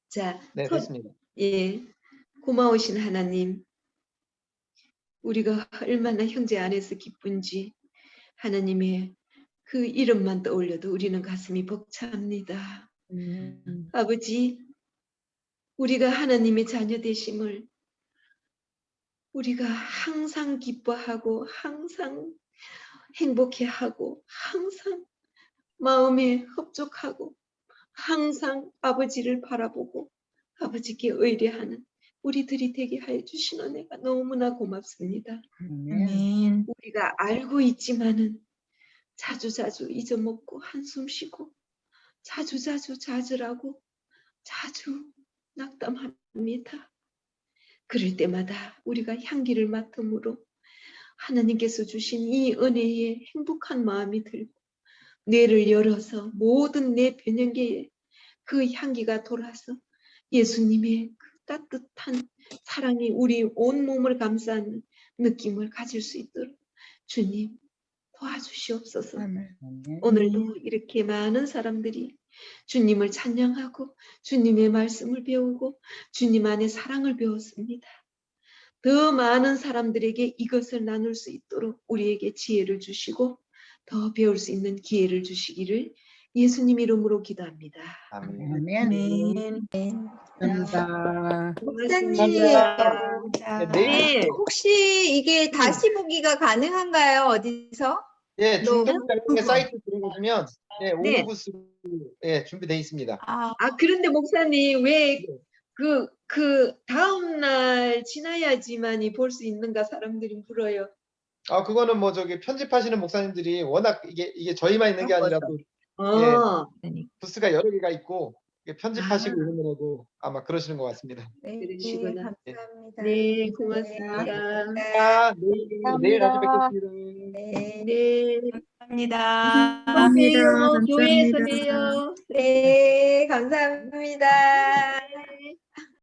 자, 네, 됐습니다. 예, 고마우신 하나님, 우리가 얼마나 형제 안에서 기쁜지 하나님의 그 이름만 떠올려도 우리는 가슴이 벅찹니다. 아버지, 우리가 하나님의 자녀 되심을 우리가 항상 기뻐하고 항상 행복해하고 항상 마음에 흡족하고 항상 아버지를 바라보고 아버지께 의뢰하는 우리들이 되게 하여 주신 은혜가 너무나 고맙습니다. 아멘. 우리가 알고 있지만은 자주자주 잊어먹고 한숨 쉬고 자주자주 좌절하고 자주 낙담합니다. 그럴 때마다 우리가 향기를 맡음으로 하나님께서 주신 이 은혜에 행복한 마음이 들고 뇌를 열어서 모든 내 변형계에 그 향기가 돌아서 예수님의 그 따뜻한 사랑이 우리 온몸을 감싸는 느낌을 가질 수 있도록 주님 도와주시옵소서. 오늘도 이렇게 많은 사람들이 주님을 찬양하고 주님의 말씀을 배우고 주님 안에 사랑을 배웠습니다. 더 많은 사람들에게 이것을 나눌 수 있도록 우리에게 지혜를 주시고 더 배울 수 있는 기회를 주시기를 예수님 이름으로 기도합니다. 아멘. 아멘. 감사합니다. 목사님, 감사합니다. 네, 내일 네, 혹시 이게 다시 보기가 가능한가요? 어디서? 예, 너- 중동장의 사이트 들어가시면 예, 네. 오후부스 예, 준비되어 있습니다. 아, 그런데 목사님 왜 그 다음 날 지나야지만이 볼 수 있는가 사람들이 물어요. 아, 그거는 뭐 저기 편집하시는 목사님들이 워낙 이게 저희만 있는 게 아니라 또 어, 부스가 여러 개가 있고 이게 편집하시고 아. 이런 거라고 아마 그러시는 것 같습니다. 네, 그러시구나. 감사합니다. 네, 고맙습니다. 아, 내일 다시 뵙겠습니다. 네, 네, 감사합니다. 또 봬요. 감사합니다. 교회에서 봬요. 네, 감사합니다.